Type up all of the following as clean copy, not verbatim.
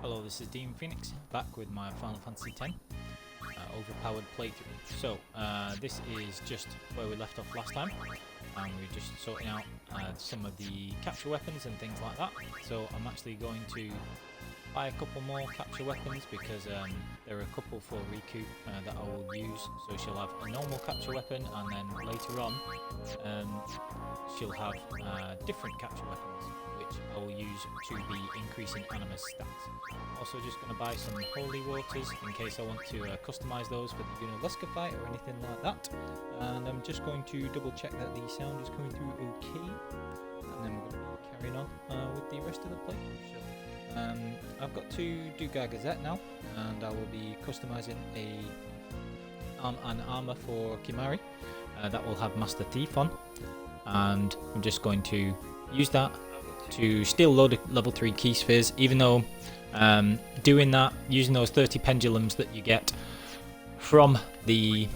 Hello, this is Dean Phoenix, back with my Final Fantasy X Overpowered playthrough. So, this is just where we left off last time, and we were just sorting out some of the capture weapons and things like that. So I'm actually going to buy a couple more capture weapons because there are a couple for Riku that I will use. So she'll have a normal capture weapon, and then later on she'll have different capture weapons, which I will use to be increasing Anima's stats. Also just going to buy some holy waters in case I want to customize those for the Yuna fight or anything like that. And I'm just going to double check that the sound is coming through okay, and then we're going to be carrying on with the rest of the playthrough. So, I've got to do Gazette now, and I will be customizing an armor for Kimahri that will have Master Thief on, and I'm just going to use that to steal a load of level 3 key spheres, even though doing that, using those 30 pendulums that you get from the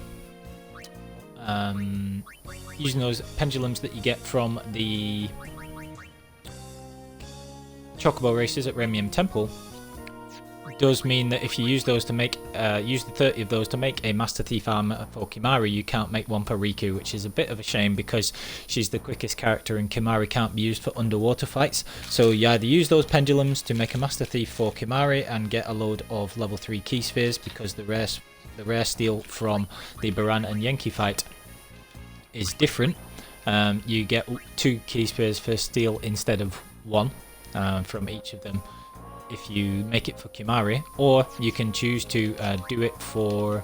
Chocobo races at Remium Temple does mean that if you use those to make use the 30 of those to make a Master Thief armor for Kimahri, you can't make one for Riku, which is a bit of a shame because she's the quickest character and Kimahri can't be used for underwater fights. So you either use those pendulums to make a Master Thief for Kimahri and get a load of level 3 key spheres, because the rare steal from the Baran and Yankee fight is different. You get 2 key spheres for steal instead of 1 from each of them if you make it for Kimahri, or you can choose to do it for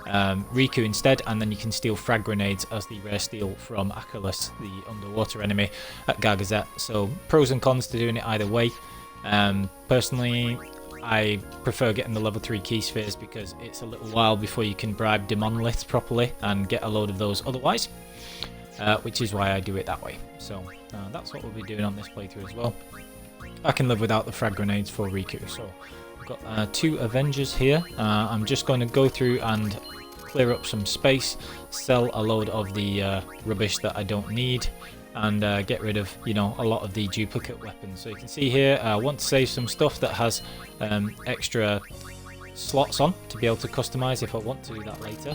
Riku instead, and then you can steal frag grenades as the rare steal from Achilles, the underwater enemy at Gazette. So pros and cons to doing it either way. Personally, I prefer getting the level 3 key spheres because it's a little while before you can bribe demonoliths properly and get a load of those otherwise, which is why I do it that way. So that's what we'll be doing on this playthrough as well. I can live without the frag grenades for Riku. So I've got 2 Avengers here. I'm just going to go through and clear up some space, sell a load of the rubbish that I don't need, and get rid of, a lot of the duplicate weapons. So you can see here, I want to save some stuff that has extra slots on to be able to customize if I want to do that later,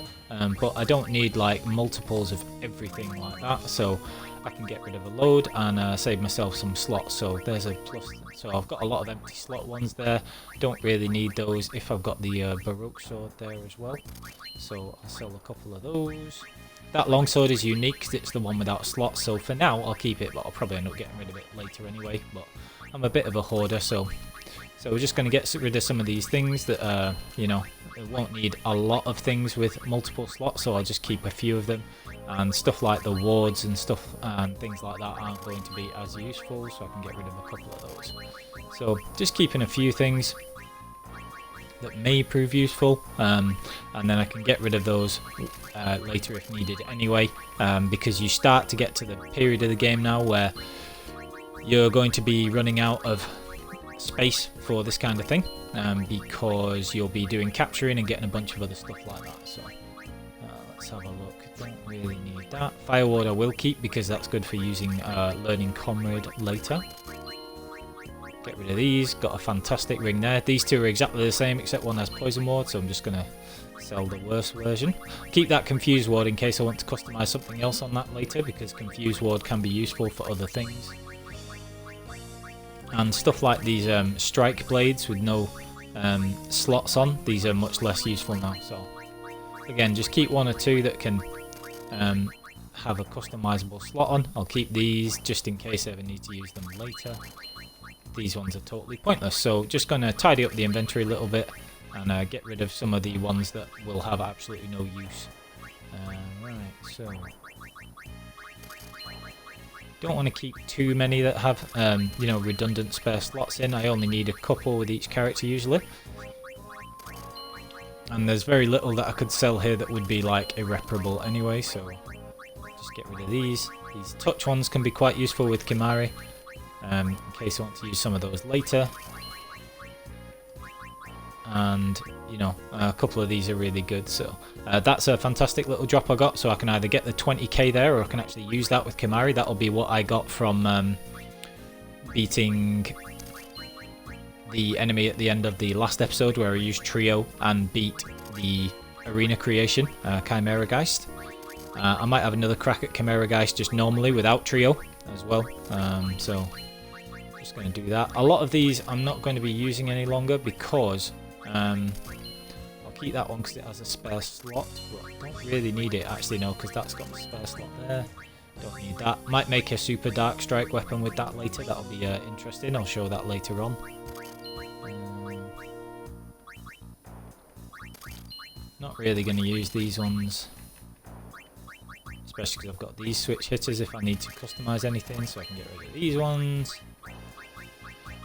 but I don't need like multiples of everything like that, so I can get rid of a load and save myself some slots. So there's a plus. So I've got a lot of empty slot ones there. Don't really need those if I've got the Baroque sword there as well. So I'll sell a couple of those. That longsword is unique because it's the one without slots. So for now I'll keep it, but I'll probably end up getting rid of it later anyway. But I'm a bit of a hoarder, so we're just going to get rid of some of these things that it won't need a lot of things with multiple slots. So I'll just keep a few of them. And stuff like the wards and stuff and things like that aren't going to be as useful, so I can get rid of a couple of those. So just keeping a few things that may prove useful, and then I can get rid of those later if needed anyway, because you start to get to the period of the game now where you're going to be running out of space for this kind of thing, because you'll be doing capturing and getting a bunch of other stuff like that. So let's have a look. Don't really need that. Fireward I will keep because that's good for using Learning Comrade later. Get rid of these. Got a fantastic ring there. These 2 are exactly the same except one has Poison Ward, so I'm just going to sell the worst version. Keep that Confuse Ward in case I want to customize something else on that later, because Confuse Ward can be useful for other things. And stuff like these strike blades with no slots on, these are much less useful now. So again, just keep 1 or 2 that can have a customizable slot on. I'll keep these just in case I ever need to use them later. These ones are totally pointless, so just going to tidy up the inventory a little bit and get rid of some of the ones that will have absolutely no use. Right, so don't want to keep too many that have redundant spare slots in. I only need a couple with each character usually. And there's very little that I could sell here that would be like irreparable anyway, so just get rid of these. These touch ones can be quite useful with Kimahri, in case I want to use some of those later. And a couple of these are really good, so that's a fantastic little drop I got. So I can either get the 20k there, or I can actually use that with Kimahri. That'll be what I got from beating the enemy at the end of the last episode where I used Trio and beat the arena creation, Chimera Geist. I might have another crack at Chimera Geist just normally without Trio as well. So just going to do that. A lot of these I'm not going to be using any longer because I'll keep that one because it has a spare slot, but I don't really need it actually, no, because that's got a spare slot there. Don't need that. Might make a super dark strike weapon with that later. That'll be interesting. I'll show that later on. Not really going to use these ones, especially because I've got these switch hitters if I need to customize anything, so I can get rid of these ones.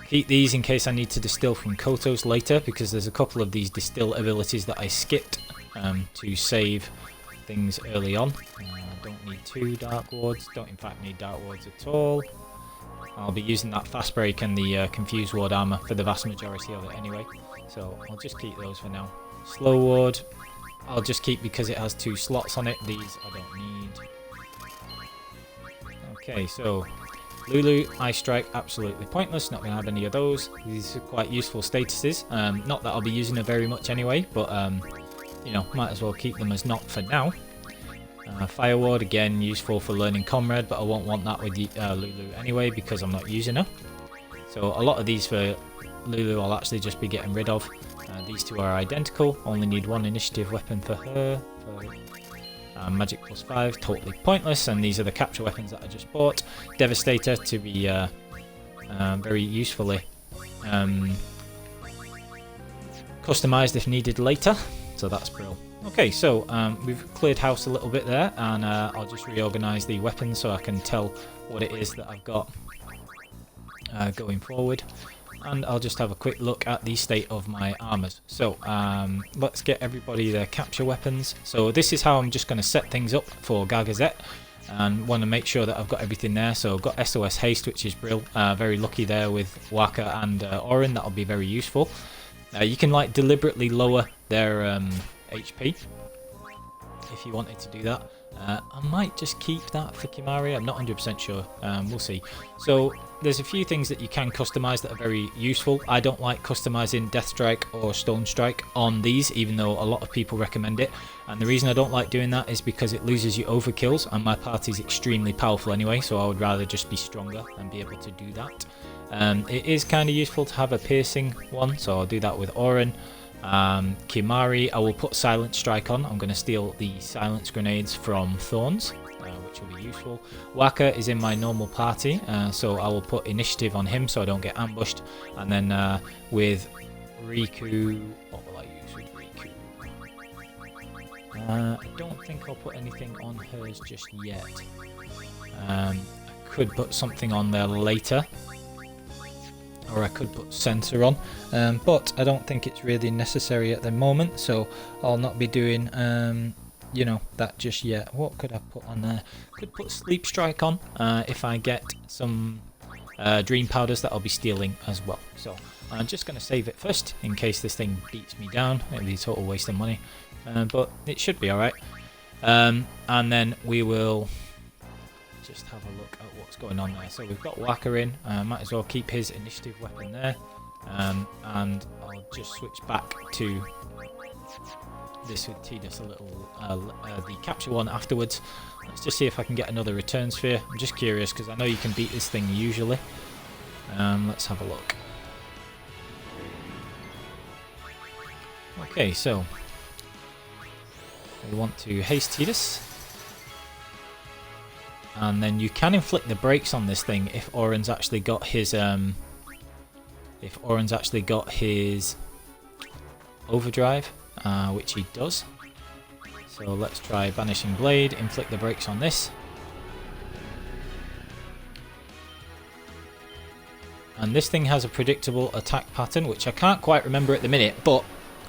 Keep these in case I need to distill from Kotos later, because there's a couple of these distill abilities that I skipped to save things early on. Don't need 2 Dark Wards, don't in fact need Dark Wards at all. I'll be using that Fast Break and the Confused Ward armor for the vast majority of it anyway, so I'll just keep those for now. Slow Ward, I'll just keep because it has 2 slots on it. These I don't need. Okay, so Lulu, Ice Strike, absolutely pointless. Not going to have any of those. These are quite useful statuses. Not that I'll be using them very much anyway, but you know, might as well keep them as not for now. Fire Ward, again, useful for learning Comrade, but I won't want that with Lulu anyway because I'm not using her. So a lot of these for Lulu I'll actually just be getting rid of. These two are identical, only need 1 initiative weapon for her. Magic +5, totally pointless, and these are the capture weapons that I just bought. Devastator to be very usefully customized if needed later, so that's brilliant. Okay, so we've cleared house a little bit there, and I'll just reorganize the weapons so I can tell what it is that I've got going forward. And I'll just have a quick look at the state of my armors. So let's get everybody their capture weapons. So this is how I'm just going to set things up for Gargazette, and want to make sure that I've got everything there. So I've got SOS Haste, which is brilliant. Very lucky there with Waka and Orin. That'll be very useful. You can like deliberately lower their HP if you wanted to do that. I might just keep that for Kimahri. I'm not 100% sure. We'll see. So there's a few things that you can customize that are very useful. I don't like customizing Death Strike or Stone Strike on these, even though a lot of people recommend it. And the reason I don't like doing that is because it loses you overkills, and my party's extremely powerful anyway, so I would rather just be stronger and be able to do that. It is kind of useful to have a piercing one, so I'll do that with Orin. Kimahri, I will put Silent Strike on. I'm going to steal the Silence Grenades from Thorns, which will be useful. Waka is in my normal party, so I will put Initiative on him so I don't get ambushed. And then with Riku, what will I use with Riku? I don't think I'll put anything on hers just yet. I could put something on there later, or I could put Sensor on, but I don't think it's really necessary at the moment, so I'll not be doing you know, that just yet. What could I put on there? Could put Sleep Strike on if I get some Dream Powders that I'll be stealing as well. So I'm just going to save it first in case this thing beats me down. It'll be a total waste of money, but it should be alright. And then we will just have a look at what's going on there. So we've got Waka in, might as well keep his initiative weapon there, and I'll just switch back to this with Tidus a little, the capture one afterwards. Let's just see if I can get another return sphere. I'm just curious because I know you can beat this thing usually. Let's have a look. Okay, so we want to haste Tidus. And then you can inflict the brakes on this thing if Orin's actually got his overdrive, which he does. So let's try Banishing Blade, inflict the brakes on this. And this thing has a predictable attack pattern, which I can't quite remember at the minute, but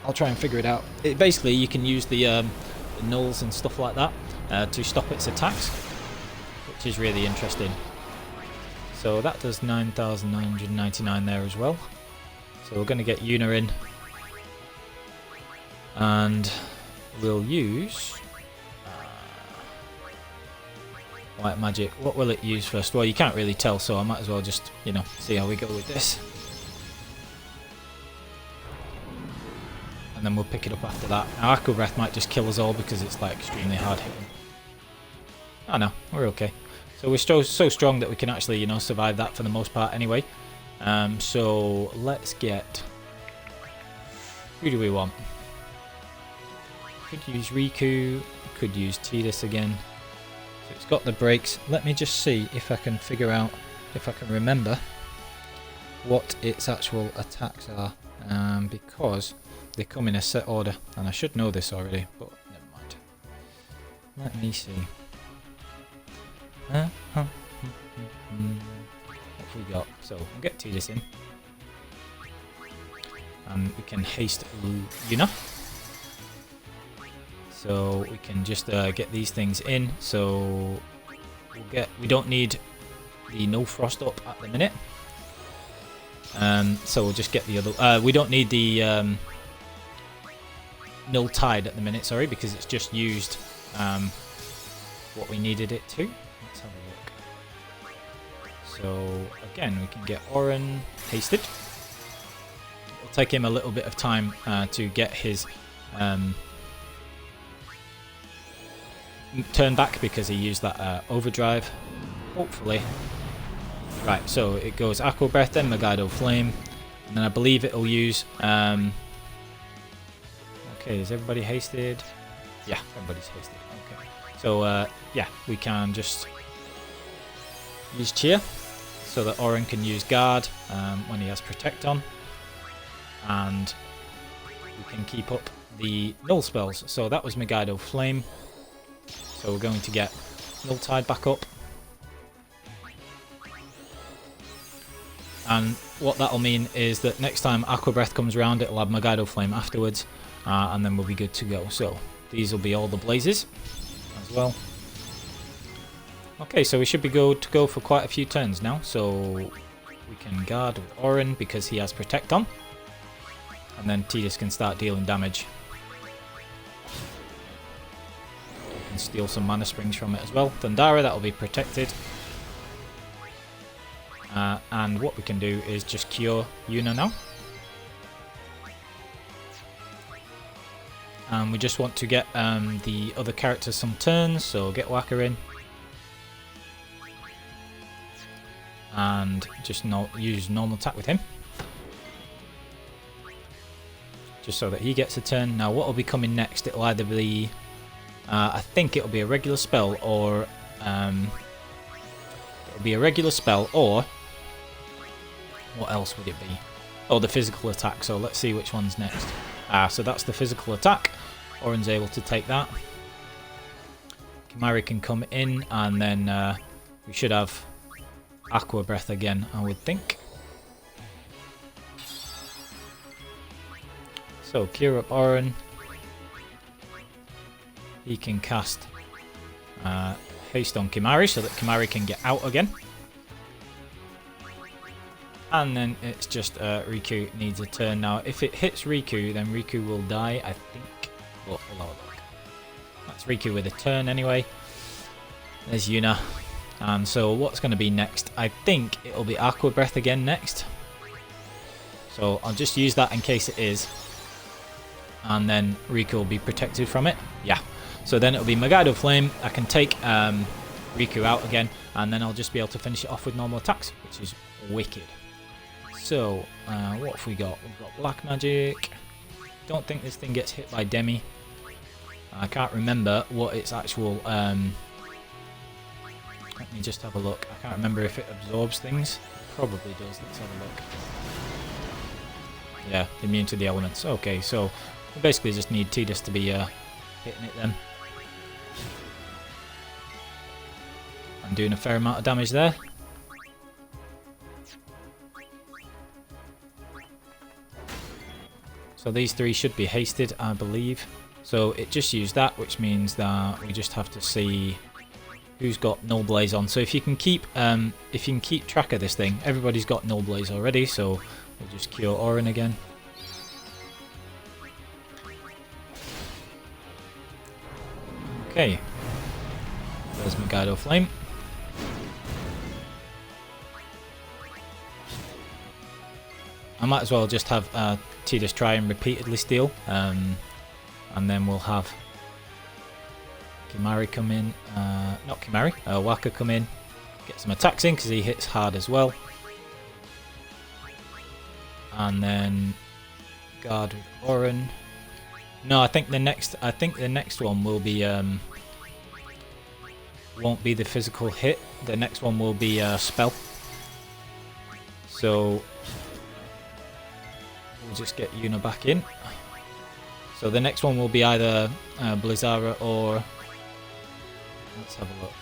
I'll try and figure it out. Basically, you can use the nulls and stuff like that to stop its attacks, which is really interesting. So that does 9,999 there as well. So we're going to get Yuna in, and we'll use White Magic. What will it use first? Well, you can't really tell, so I might as well just, you know, see how we go with this. and then we'll pick it up after that. Now Aqua Breath might just kill us all because it's like extremely hard hitting. Oh no, we're okay. So we're so strong that we can actually, you know, survive that for the most part anyway. So let's get... Who do we want? Could use Riku, could use Tidus again. So it's got the breaks. Let me just see if I can figure out, if I can remember what its actual attacks are. Because they come in a set order, and I should know this already, but never mind. Let me see. What have we got? So we'll get Tidus in. And we can haste Yuna. So we can just get these things in. So we don't need the no frost up at the minute. So we'll just get the other. We don't need the null tide at the minute. Sorry, because it's just used what we needed it to. Let's have a look. So again, we can get Oren hasted. It'll take him a little bit of time to get his turn back because he used that overdrive. Hopefully. Right, so it goes Aqua Breath, then Megiddo Flame, and then I believe it'll use... okay, is everybody hasted? Yeah, everybody's hasted. Okay. So, yeah, we can just use Cheer, so that Oren can use Guard when he has Protect on. And we can keep up the null spells. So that was Megiddo Flame. So we're going to get Null Tide back up. And what that'll mean is that next time Aqua Breath comes around, it'll have Megiddo Flame afterwards, and then we'll be good to go. So these will be all the blazes as well. Okay, so we should be good to go for quite a few turns now. So we can guard with Oren because he has Protect on, and then Tidus can start dealing damage. We can steal some mana springs from it as well. Thundara, that'll be protected. And what we can do is just cure Yuna now. And we just want to get the other characters some turns, so get Waka in. And just use normal attack with him. Just so that he gets a turn. Now what will be coming next, it'll either be... I think it'll be a regular spell or... it'll be a regular spell or... What else would it be? Oh, the physical attack. So let's see which one's next. So that's the physical attack. Oren's able to take that. Kimahri can come in, and then we should have Aqua Breath again, I would think. So cure up Oren. He can cast haste on Kimahri so that Kimahri can get out again. And then it's just Riku needs a turn. Now, if it hits Riku, then Riku will die, I think. Oh, look. That's Riku with a turn anyway. There's Yuna. And so what's going to be next? I think it'll be Aqua Breath again next. So I'll just use that in case it is. And then Riku will be protected from it. Yeah. So then it'll be Megiddo Flame. I can take Riku out again. And then I'll just be able to finish it off with normal attacks, which is wicked. So, what have we got? We've got Black Magic. Don't think this thing gets hit by Demi. I can't remember what its actual... let me just have a look. I can't remember if it absorbs things. Probably does. Let's have a look. Yeah, immune to the elements. Okay, so we basically just need Tidus to be hitting it then. I'm doing a fair amount of damage there. So these three should be hasted, I believe. So it just used that, which means that we just have to see who's got Null Blaze on. So if you can keep track of this thing, everybody's got Null Blaze already. So we'll just cure Oren again. Okay. There's Megiddo Flame. I might as well just have Tidus try and repeatedly steal, and then we'll have Kimahri come in, not Kimahri, Waka come in, get some attacks in because he hits hard as well, and then guard with Oren. No, I think the next one will be won't be the physical hit. The next one will be spell. So we'll just get Yuna back in. So the next one will be either Blitzball or, let's have a look.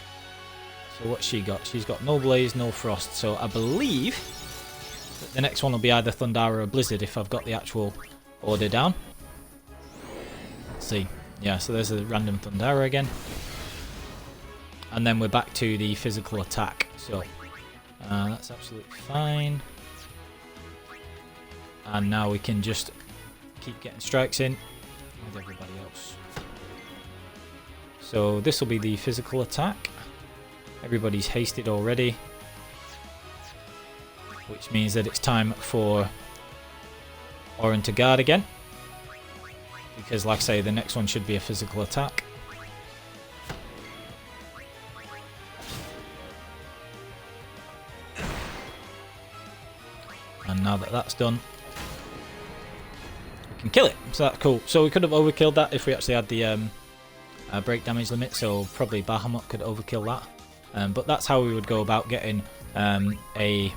So what's she got? She's got no blaze, no frost. So I believe that the next one will be either Thundara or Blizzard if I've got the actual order down. Let's see. Yeah, so there's a random Thundara again. And then we're back to the physical attack. So that's absolutely fine. And now we can just keep getting strikes in with everybody else. So this will be the physical attack. Everybody's hasted already, which means that it's time for Oren to guard again. Because like I say, the next one should be a physical attack. And now that that's done, we can kill it. So that's cool. So we could have overkilled that if we actually had the break damage limit. So probably Bahamut could overkill that. But that's how we would go about getting a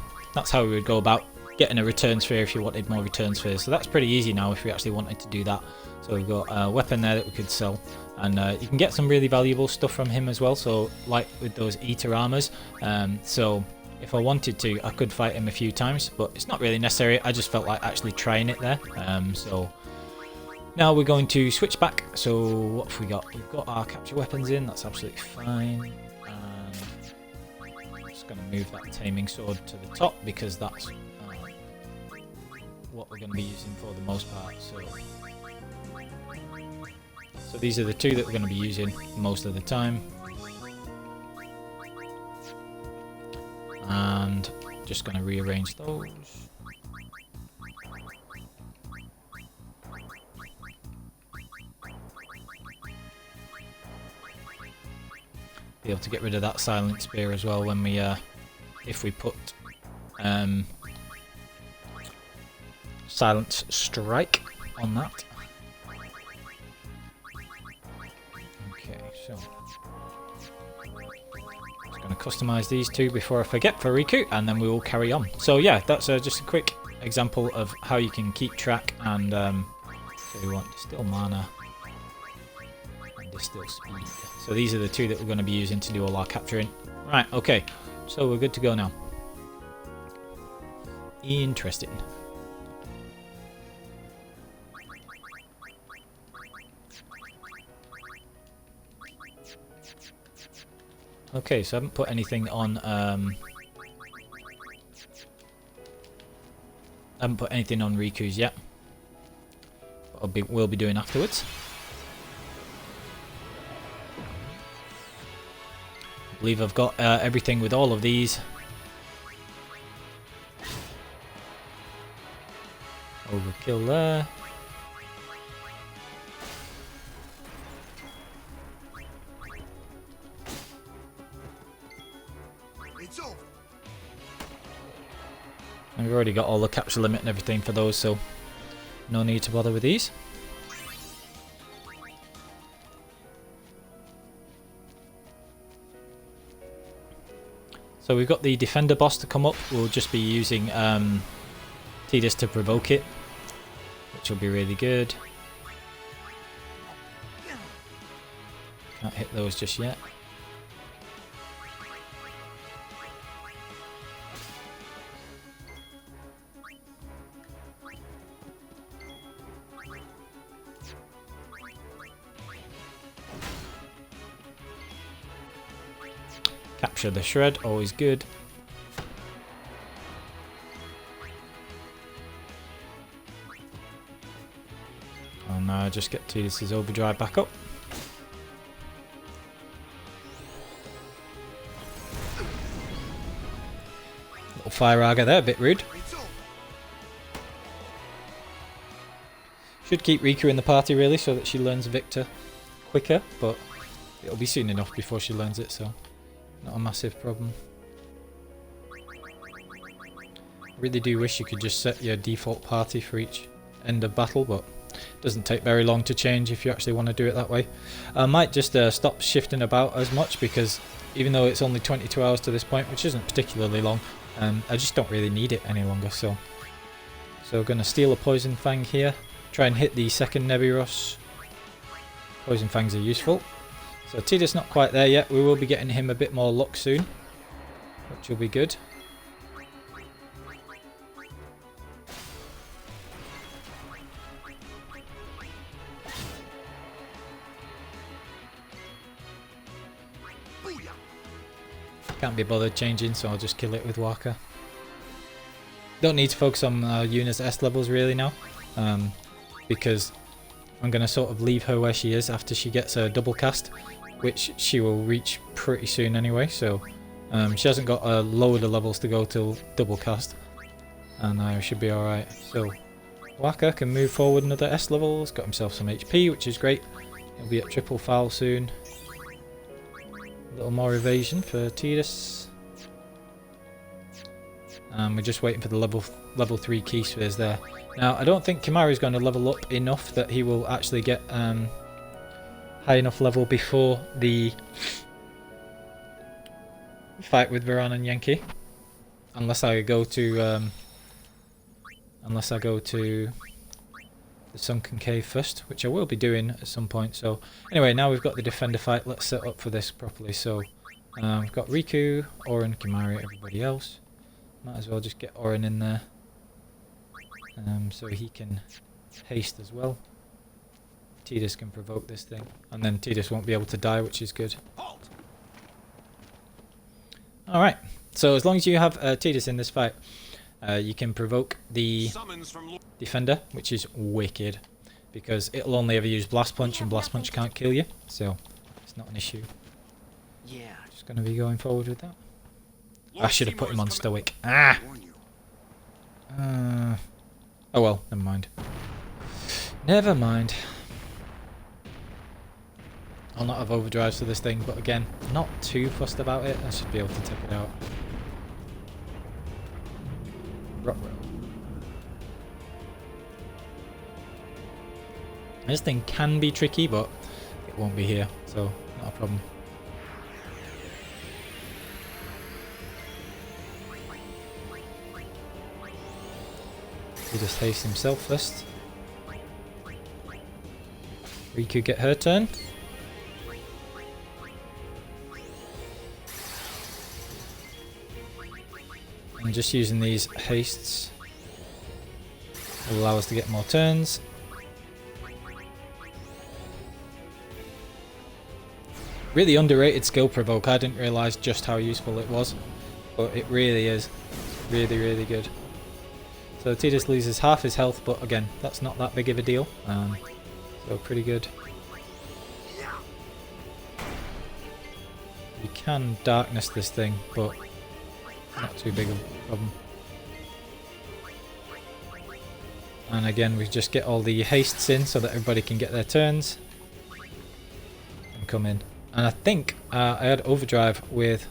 return sphere if you wanted more return spheres. So that's pretty easy now if we actually wanted to do that. So we've got a weapon there that we could sell, and you can get some really valuable stuff from him as well. So like with those eater armors. So if I wanted to, I could fight him a few times, but it's not really necessary. I just felt like actually trying it there. So now we're going to switch back. So what have we got? We've got our capture weapons in. That's absolutely fine. I'm just going to move that taming sword to the top because that's what we're going to be using for the most part. So these are the two that we're going to be using most of the time. And just going to rearrange those. Be able to get rid of that silent spear as well when we, if we put silent strike on that. Okay, so going to customize these two before I forget for Riku, and then we will carry on. So yeah, that's just a quick example of how you can keep track. And so we want distill mana and distill speed. So these are the two that we're going to be using to do all our capturing. Right, okay, so we're good to go now. Interesting. Okay, so I haven't put anything on Riku's yet. But we'll be doing afterwards. I believe I've got everything with all of these. Overkill there. And we've already got all the capture limit and everything for those, so no need to bother with these. So we've got the defender boss to come up. We'll just be using Tidus to provoke it, which will be really good. Can't hit those just yet. Capture the shred, always good. And now just get Tidus' overdrive back up. Little fire Aga there, a bit rude. Should keep Riku in the party really so that she learns Victor quicker, but it'll be soon enough before she learns it, so not a massive problem. I really do wish you could just set your default party for each end of battle, but it doesn't take very long to change if you actually want to do it that way. I might just stop shifting about as much, because even though it's only 22 hours to this point, which isn't particularly long, I just don't really need it any longer. So going to steal a Poison Fang here, try and hit the second Nebiros. Poison Fangs are useful. So Tidus not quite there yet. We will be getting him a bit more luck soon, which will be good. Can't be bothered changing, so I'll just kill it with Waka. Don't need to focus on Yuna's S levels really now, because I'm going to sort of leave her where she is after she gets a double cast, which she will reach pretty soon anyway, so she hasn't got a load of levels to go till double cast, and I should be alright. So Waka can move forward another S level, he's got himself some HP, which is great. He'll be at triple foul soon. A little more evasion for Tidus. We're just waiting for the level 3 key spheres there. Now, I don't think Kimahri is going to level up enough that he will actually get high enough level before the fight with Varan and Yankee, unless I go to the Sunken Cave first, which I will be doing at some point. So anyway, now we've got the defender fight. Let's set up for this properly. So we've got Riku, Auron, Kimahri, everybody else. Might as well just get Auron in there, so he can haste as well. Tidus can provoke this thing, and then Tidus won't be able to die, which is good. Alright, so as long as you have Tidus in this fight, you can provoke the defender, which is wicked, because it'll only ever use Blast Punch, and Blast Punch can't kill you, so it's not an issue. Yeah. Just going to be going forward with that. I should have put him on Stoic. Ah! Oh well, never mind. Never mind. I'll not have overdrives to this thing, but again, not too fussed about it. I should be able to take it out. This thing can be tricky, but it won't be here, so not a problem. He just hastes himself first. Riku get her turn. And just using these hastes will allow us to get more turns. Really underrated skill provoke. I didn't realise just how useful it was, but it really is. Really, really good. So Tidus loses half his health, but again, that's not that big of a deal. So pretty good. You can darkness this thing, but not too big of a problem. And again, we just get all the hastes in so that everybody can get their turns and come in. And I think I had overdrive with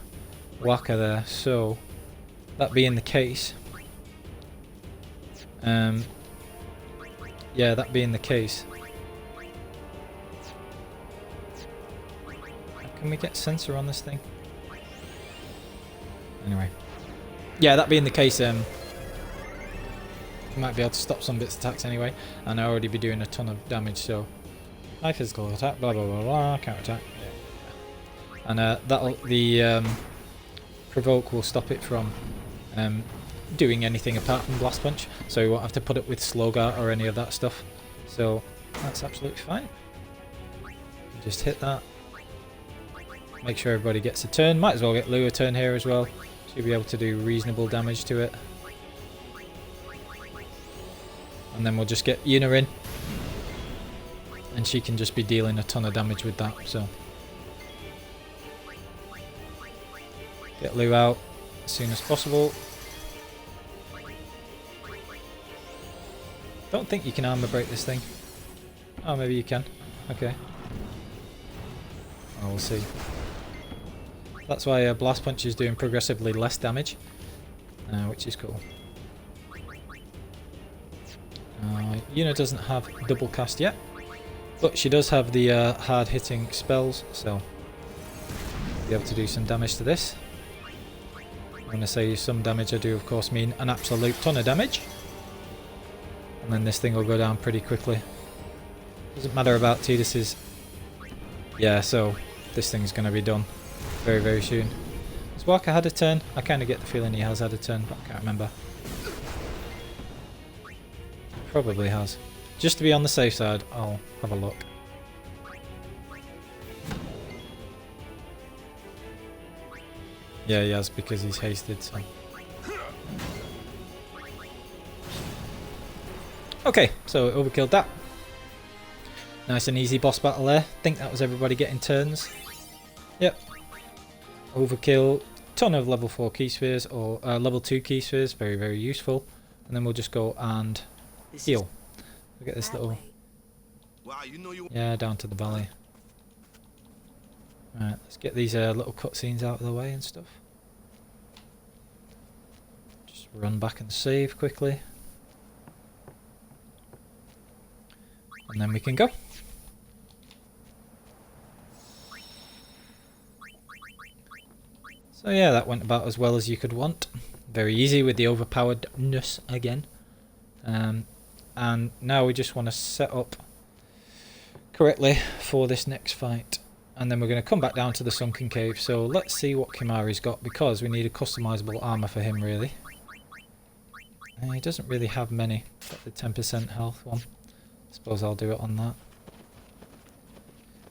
Waka there, so that being the case, yeah, that being the case, can we get sensor on this thing? Anyway, yeah, that being the case, we might be able to stop some bits attacks anyway, and I already be doing a ton of damage. So high physical attack, blah blah blah blah, counter attack, yeah. And that'll the provoke will stop it from doing anything apart from Blast Punch, so we won't have to put it with Slowguard or any of that stuff. So that's absolutely fine. Just hit that. Make sure everybody gets a turn. Might as well get Lou a turn here as well. She'll be able to do reasonable damage to it. And then we'll just get Yuna in, and she can just be dealing a ton of damage with that. So get Lou out as soon as possible. Don't think you can armor break this thing. Oh, maybe you can. Okay. Oh, we'll see. That's why Blast Punch is doing progressively less damage, which is cool. Yuna doesn't have double cast yet, but she does have the hard hitting spells, so be able to do some damage to this. When I say some damage, I do of course mean an absolute ton of damage. And then this thing will go down pretty quickly. Doesn't matter about Tidus's. Yeah, so this thing's going to be done very, very soon. Has Waka had a turn? I kind of get the feeling he has had a turn, but I can't remember. Probably has. Just to be on the safe side, I'll have a look. Yeah, he has, because he's hasted, so. Okay, so overkilled that. Nice and easy boss battle there. Think that was everybody getting turns. Yep. Overkill. Ton of level 4 key spheres, or level 2 key spheres. Very, very useful. And then we'll just go and heal. We'll get this little... Yeah, down to the valley. Right, let's get these little cutscenes out of the way and stuff. Just run back and save quickly. And then we can go. So yeah, that went about as well as you could want. Very easy with the overpoweredness again. And now we just want to set up correctly for this next fight. And then we're going to come back down to the sunken cave. So let's see what Kimahri's got, because we need a customizable armor for him really. And he doesn't really have many. Got the 10% health one. Suppose I'll do it on that.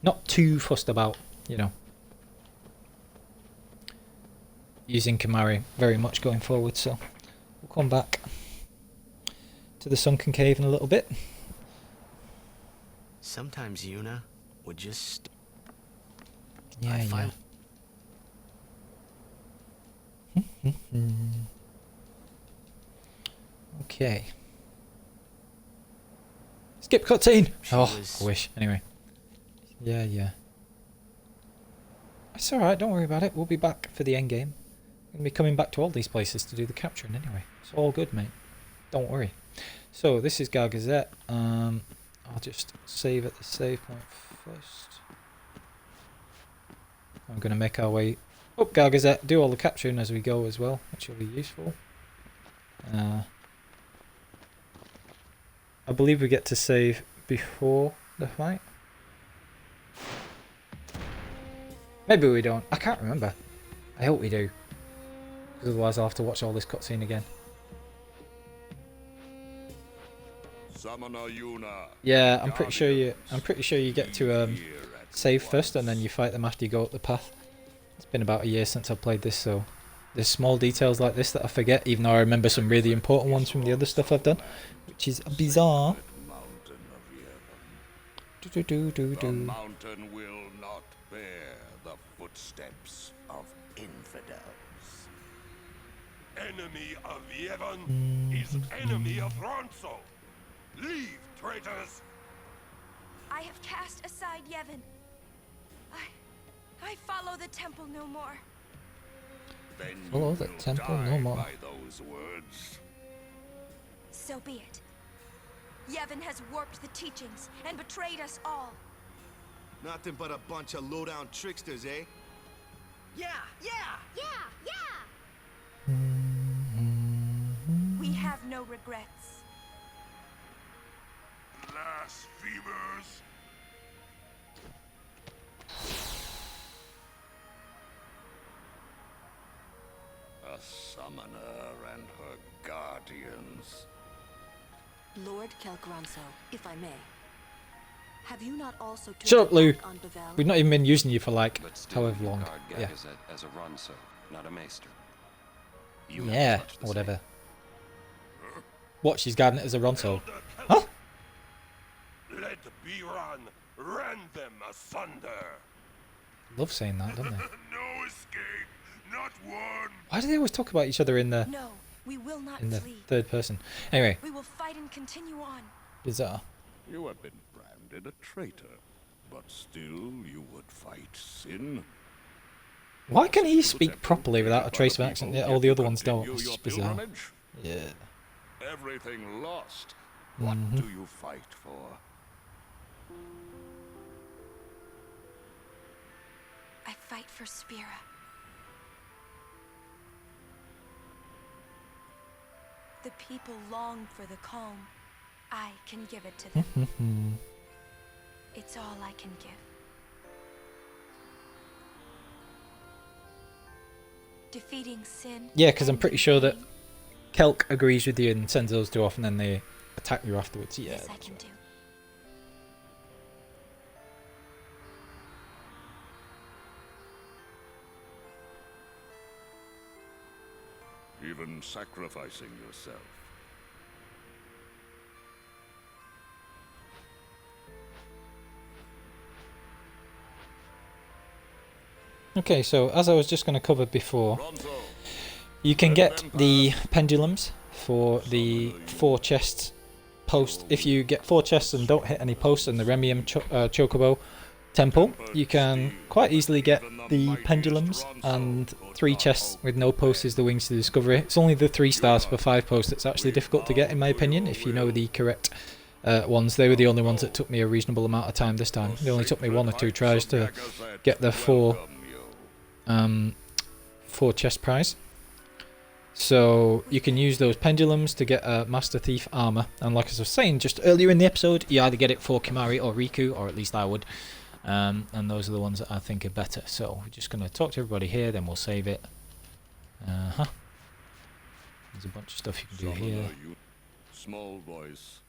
Not too fussed about, you know, using Kimahri very much going forward, so we'll come back to the sunken cave in a little bit. Sometimes Yuna would just... Yeah, yeah. Okay. Skip cutscene! Oh, I wish. Anyway. Yeah, yeah. It's alright, don't worry about it. We'll be back for the end game. We're going to be coming back to all these places to do the capturing anyway. It's all good, mate. Don't worry. So, this is Gargazette. I'll just save at the save point first. I'm going to make our way up Gargazette, do all the capturing as we go as well, which will be useful. I believe we get to save before the fight. Maybe we don't. I can't remember. I hope we do. Because otherwise I'll have to watch all this cutscene again. Yeah, I'm pretty sure you get to save first and then you fight them after you go up the path. It's been about a year since I've played this, so there's small details like this that I forget, even though I remember some really important ones from the other stuff I've done, which is bizarre. The mountain will not bear the footsteps of infidels. Enemy of Yevon is enemy of Ronso. Leave, traitors! I have cast aside Yevon. I follow the temple no more. Then follow the temple no more. By those words. So be it. Yevon has warped the teachings and betrayed us all. Nothing but a bunch of low-down tricksters, eh? Yeah! We have no regrets. Blasphemers! A summoner and her guardians. Lord Kelgranso, if I may. Have you not also Shut up, Lou. on Bevel? We've not even been using you for like however long. Yeah. As a Ronso, not a maester. Yeah, whatever. What, she's guarding it as a Ronso? Huh? Let Biran rend them asunder. Love saying that, don't they? No escape, not one. Why do they always talk about each other in the No, we will not in the flee. third person? Anyway, We will fight and continue on. bizarre. You have been branded. branded a traitor, but still you would fight sin. Why can he speak properly without a trace of accent? Yeah, all the other ones don't. It's just bizarre. Yeah. Everything lost. What do you fight for? I fight for Spira. The people long for the calm. I can give it to them. It's all I can give. Defeating sin. Yeah, because I'm pretty sure that Kelk agrees with you and sends those two off, and then they attack you afterwards. Yeah. This I can do. Even sacrificing yourself. Okay, so as I was just going to cover before, Ronzo, you can get the pendulums for the 4 chests post. If you get 4 chests and don't hit any posts in the Remium Chocobo Temple, you can quite easily get the pendulums and 3 chests with no posts is the Wings to Discovery. It's only the 3 stars for 5 posts that's actually difficult to get, in my opinion, if you know the correct ones. They were the only ones that took me a reasonable amount of time this time. They only took me 1 or 2 tries to get the 4 chest prize. So you can use those pendulums to get a Master Thief armor, and like I was saying just earlier in the episode, you either get it for Kimahri or Riku, or at least I would, and those are the ones that I think are better. So we're just going to talk to everybody here, then we'll save it. There's a bunch of stuff you can do here. Small voice.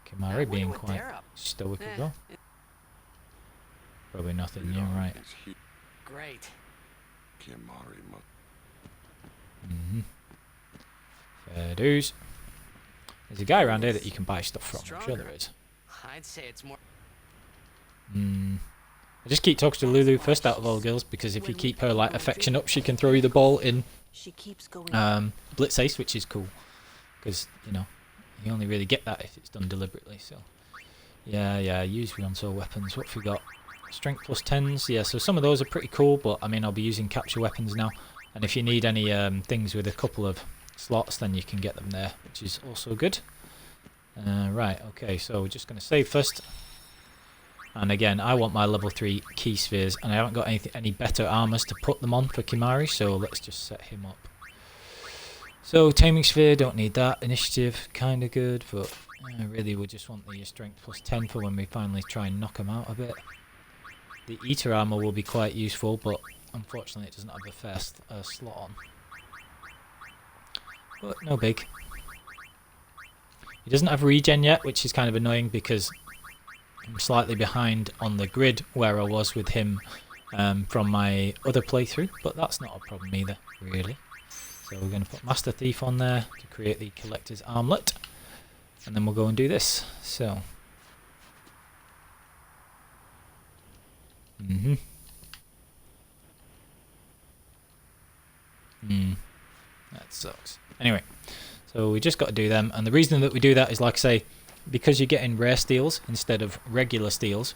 Kimahri being quite stoic as well. Probably nothing new, right? Great. Kimahri. Fair dues. There's a guy around here that you can buy stuff from. I'm sure there is. I'd say it's more. I just keep talking to Lulu first out of all girls, because if you keep her like affection up, she can throw you the ball in She keeps going. Blitz Ace, which is cool, because you know you only really get that if it's done deliberately. So yeah, use Ronso weapons. What have we got? Strength plus 10s. Yeah, so some of those are pretty cool, but I mean I'll be using capture weapons now, and if you need any things with a couple of slots, then you can get them there, which is also good. Right, okay, so we're just going to save first. And again, I want my level 3 key spheres, and I haven't got any better armors to put them on for Kimahri, so let's just set him up. So, Taming Sphere, don't need that. Initiative, kind of good, but really we just want the Strength plus 10 for when we finally try and knock him out a bit. The Eater armor will be quite useful, but unfortunately it doesn't have a fair slot on. But no big. He doesn't have regen yet, which is kind of annoying because I'm slightly behind on the grid where I was with him from my other playthrough, but that's not a problem either, really. So we're going to put Master Thief on there to create the Collector's Armlet, and then we'll go and do this. So, that sucks. Anyway, so we just got to do them, and the reason that we do that is, like I say, because you're getting rare steals instead of regular steals.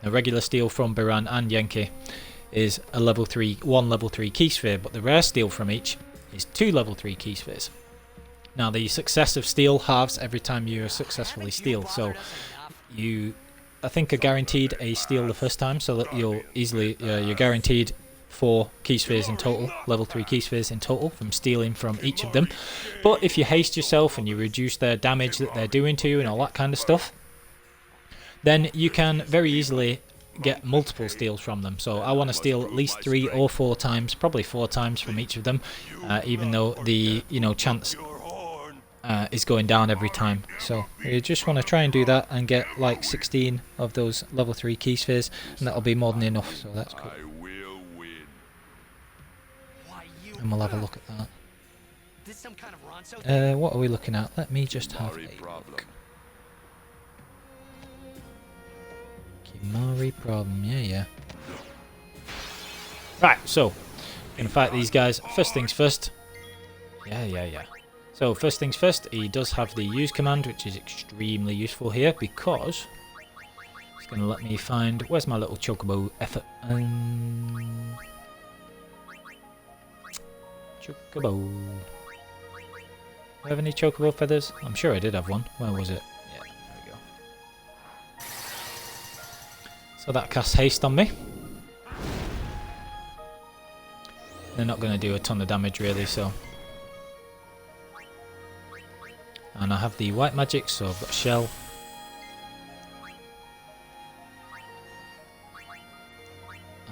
A regular steal from Biran and Yenki is a level 3, 1 level 3 key sphere, but the rare steal from each is 2 level 3 key spheres. Now the success of steal halves every time you successfully steal, so you I think are guaranteed a steal the first time, so that you'll easily you're guaranteed 4 key spheres in total, level 3 key spheres in total from stealing from each of them. But if you haste yourself and you reduce their damage that they're doing to you and all that kind of stuff, then you can very easily get multiple steals from them. So I want to steal at least 3 or 4 times, probably 4 times from each of them, even though the chance is going down every time. So you just want to try and do that and get like 16 of those level 3 key spheres, and that'll be more than enough, so that's cool. And we'll have a look at that. This some kind of Ronso What are we looking at? Let me just have a look. Kimahri problem, yeah. Right, so gonna fight these guys. First things first. Yeah. So first things first, he does have the use command, which is extremely useful here because it's going to let me find... Where's my little chocobo effort? Chocobo. Do I have any chocobo feathers? I'm sure I did have one. Where was it? Yeah, there we go. So that casts haste on me. They're not going to do a ton of damage really, so... And I have the white magic, so I've got shell.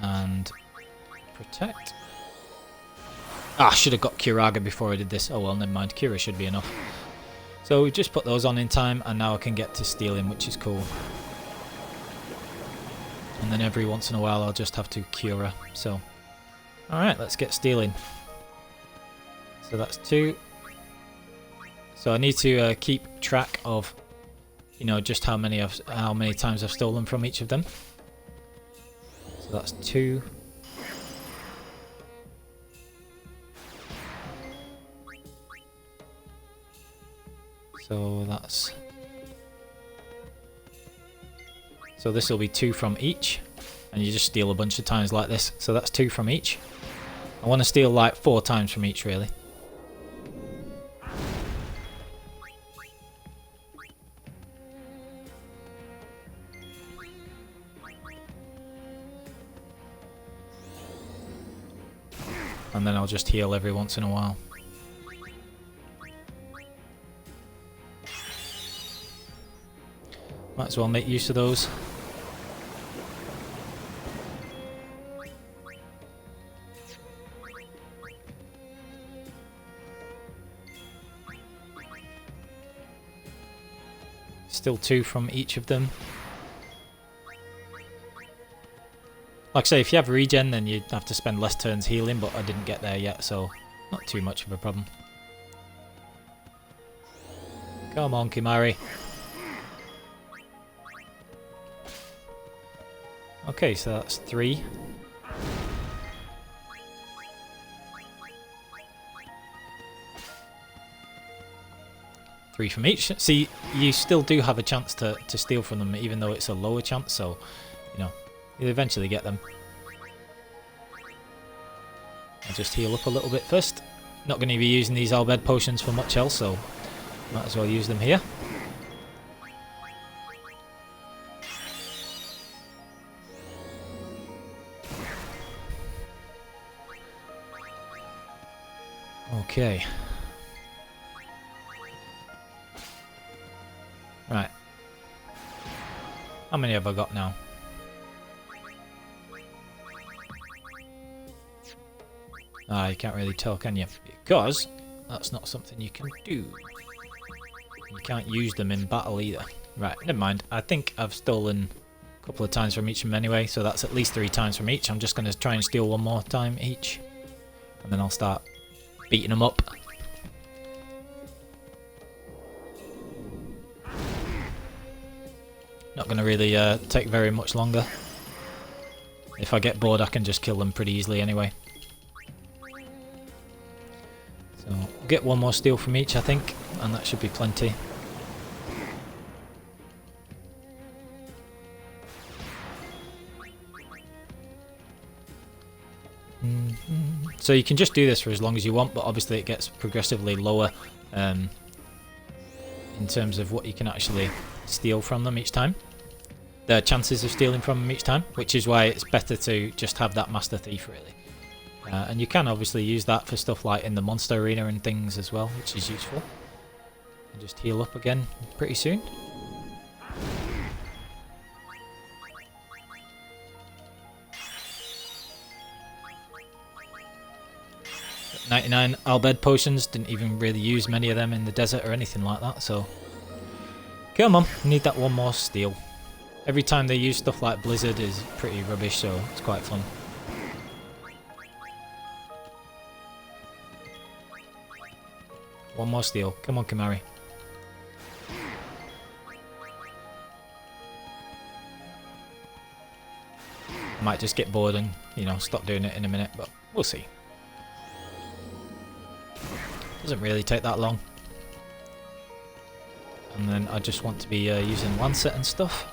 And protect. Ah, I should have got Kiraga before I did this. Oh well, never mind. Kira should be enough. So we just put those on in time, and now I can get to stealing, which is cool. And then every once in a while I'll just have to Cura. So, alright, let's get stealing. So that's 2. So I need to keep track of, you know, just how many times I've stolen from each of them. So that's 2. So that's... So this will be 2 from each, and you just steal a bunch of times like this. So that's 2 from each. I want to steal like 4 times from each, really. And then I'll just heal every once in a while. Might as well make use of those. Still 2 from each of them. Like I say, if you have regen, then you'd have to spend less turns healing, but I didn't get there yet, so not too much of a problem. Come on, Kimahri. Okay, so that's 3. Three from each. See, you still do have a chance to steal from them, even though it's a lower chance, so, you know, you'll eventually get them. I'll just heal up a little bit first. Not going to be using these Albed potions for much else, so might as well use them here. Okay. Right. How many have I got now? Ah, you can't really tell, can you? Because that's not something you can do. You can't use them in battle either. Right, never mind. I think I've stolen a couple of times from each of them anyway, so that's at least 3 times from each. I'm just going to try and steal 1 more time each. And then I'll start beating them up. Not going to really take very much longer. If I get bored, I can just kill them pretty easily anyway. So, we'll get 1 more steal from each, I think, and that should be plenty. So you can just do this for as long as you want, but obviously it gets progressively lower in terms of what you can actually steal from them each time. The chances of stealing from them each time, which is why it's better to just have that Master Thief, really. And you can obviously use that for stuff like in the monster arena and things as well, which is useful. And just heal up again pretty soon. 99 Albed potions, didn't even really use many of them in the desert or anything like that, so... Come on, need that 1 more steal. Every time they use stuff like Blizzard is pretty rubbish, so it's quite fun. One more steal. Come on, Kimahri. Might just get bored and, you know, stop doing it in a minute, but we'll see. Doesn't really take that long. And then I just want to be using Lancet and stuff.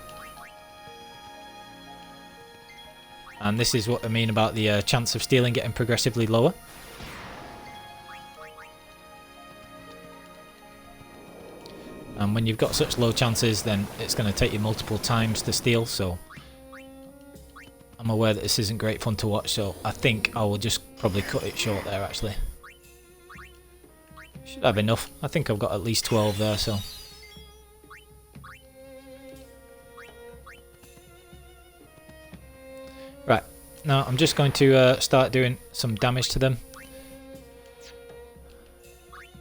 And this is what I mean about the chance of stealing getting progressively lower. And when you've got such low chances, then it's going to take you multiple times to steal, so I'm aware that this isn't great fun to watch, so I think I will just probably cut it short there, actually. Should have enough. I think I've got at least 12 there, so... Right, now I'm just going to start doing some damage to them.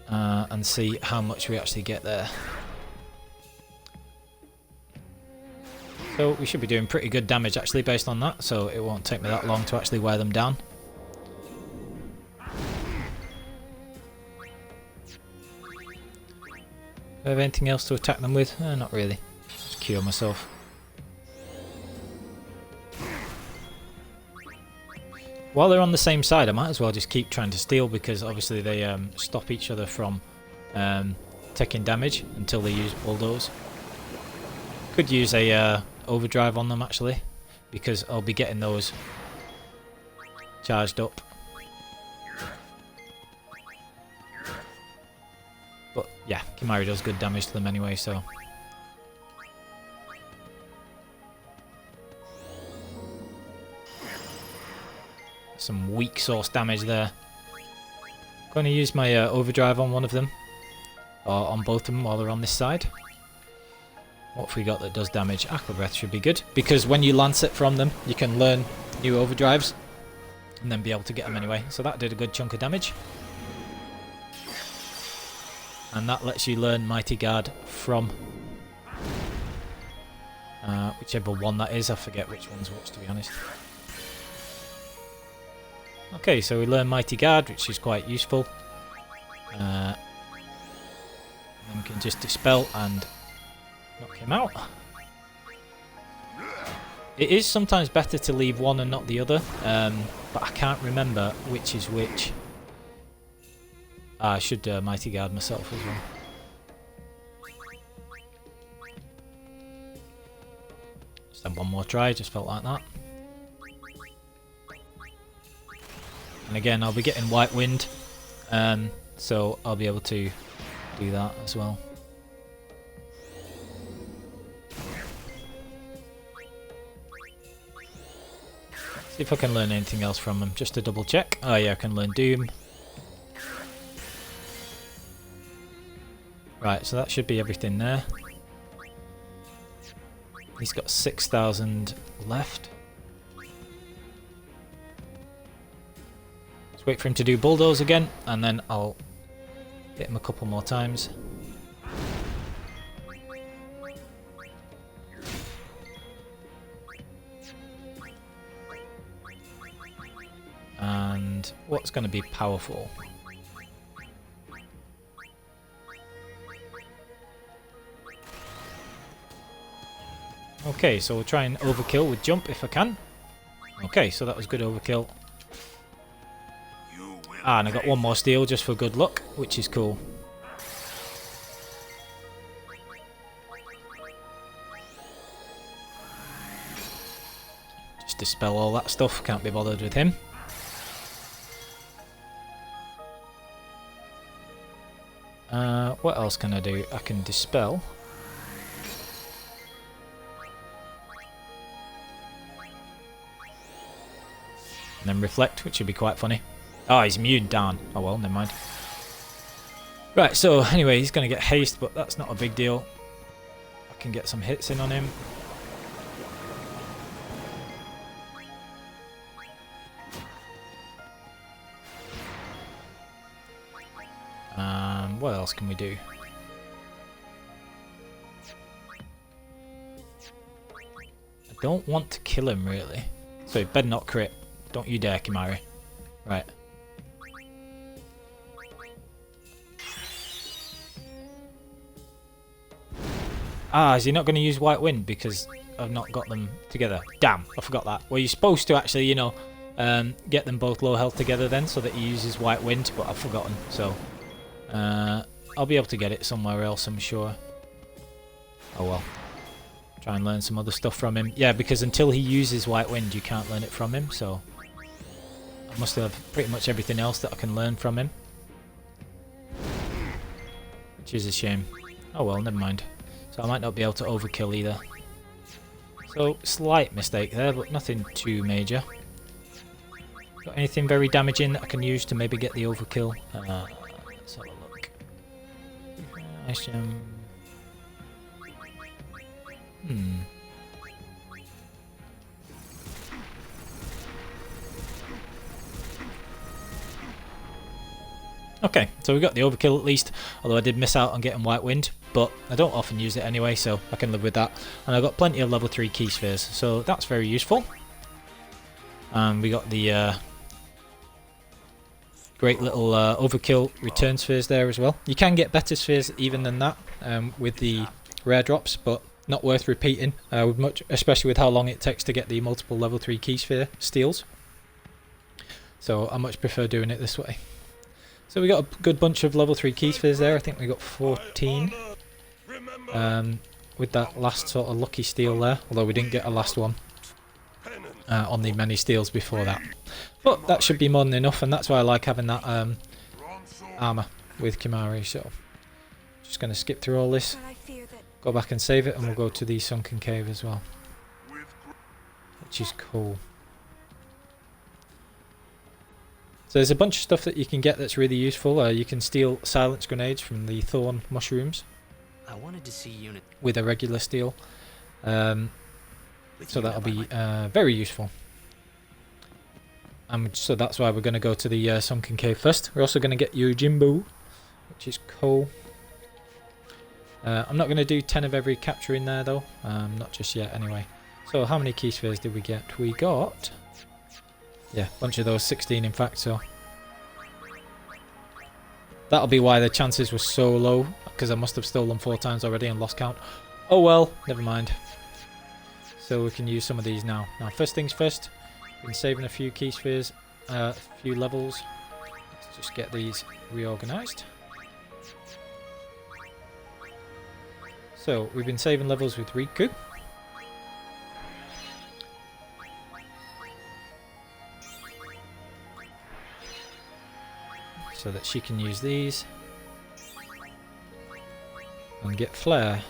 And see how much we actually get there. So we should be doing pretty good damage actually based on that, so it won't take me that long to actually wear them down. Do I have anything else to attack them with? Not really. Just cure myself. While they're on the same side, I might as well just keep trying to steal, because obviously they stop each other from taking damage until they use bulldoze. Could use a overdrive on them actually, because I'll be getting those charged up. But yeah, Kimahri does good damage to them anyway, so... Some weak source damage there. Going to use my overdrive on one of them, or on both of them while they're on this side. What have we got that does damage? Aqua Breath should be good, because when you lance it from them, you can learn new overdrives and then be able to get them anyway. So that did a good chunk of damage. And that lets you learn Mighty Guard from whichever one that is. I forget which one's which, to be honest. Okay, so we learn Mighty Guard, which is quite useful. Then we can just dispel and knock him out. It is sometimes better to leave one and not the other, but I can't remember which is which. I should Mighty Guard myself as well. Just have one more try, just felt like that. And again, I'll be getting White Wind, so I'll be able to do that as well. See if I can learn anything else from them, just to double check. Oh yeah, I can learn Doom. Right, so that should be everything there. He's got 6,000 left. Let's wait for him to do Bulldoze again, and then I'll hit him a couple more times. And what's going to be powerful? Okay, so we'll try and overkill with jump if I can. Okay, so that was good overkill. Ah, and I got one more steal just for good luck, which is cool. Just dispel all that stuff, can't be bothered with him. What else can I do? I can dispel. And then reflect, which would be quite funny. Oh, he's immune, darn. Oh well, never mind. Right, so anyway, he's going to get haste, but that's not a big deal. I can get some hits in on him. What else can we do? I don't want to kill him, really. So he better not crit. Don't you dare, Kimahri. Right. Ah, is he not going to use White Wind because I've not got them together? Damn, I forgot that. Well, you're supposed to actually, you know, get them both low health together then so that he uses White Wind, but I've forgotten. So, I'll be able to get it somewhere else, I'm sure. Oh well. Try and learn some other stuff from him. Yeah, because until he uses White Wind, you can't learn it from him, so I must have pretty much everything else that I can learn from him. Which is a shame. Oh well, never mind. So I might not be able to overkill either. So, slight mistake there, but nothing too major. Got anything very damaging that I can use to maybe get the overkill? Let's have a look. Okay, so we got the overkill at least, although I did miss out on getting White Wind, but I don't often use it anyway, so I can live with that. And I've got plenty of level 3 key spheres, so that's very useful. And we got the great little overkill return spheres there as well. You can get better spheres even than that with the rare drops, but not worth repeating, with much, especially with how long it takes to get the multiple level 3 key sphere steals. So I much prefer doing it this way. So we got a good bunch of level 3 key spheres there. I think we got 14 with that last sort of lucky steal there, although we didn't get a last one on the many steals before that. But that should be more than enough, and that's why I like having that armour with Kimahri. So just going to skip through all this, go back and save it, and we'll go to the sunken cave as well, which is cool. So there's a bunch of stuff that you can get that's really useful. You can steal silence grenades from the thorn mushrooms. I wanted to see Yuna with a regular steal. So that'll be very useful. So that's why we're going to go to the sunken cave first. We're also going to get Yojimbo, which is cool. I'm not going to do 10 of every capture in there though. Not just yet anyway. So how many key spheres did we get? We got... yeah, a bunch of those, 16 in fact, so that'll be why the chances were so low, because I must have stolen 4 times already and lost count. Oh well, never mind. So we can use some of these now. Now first things first, we've been saving a few key spheres, a few levels. Let's just get these reorganised. So we've been saving levels with Riku. So that she can use these and get Flare,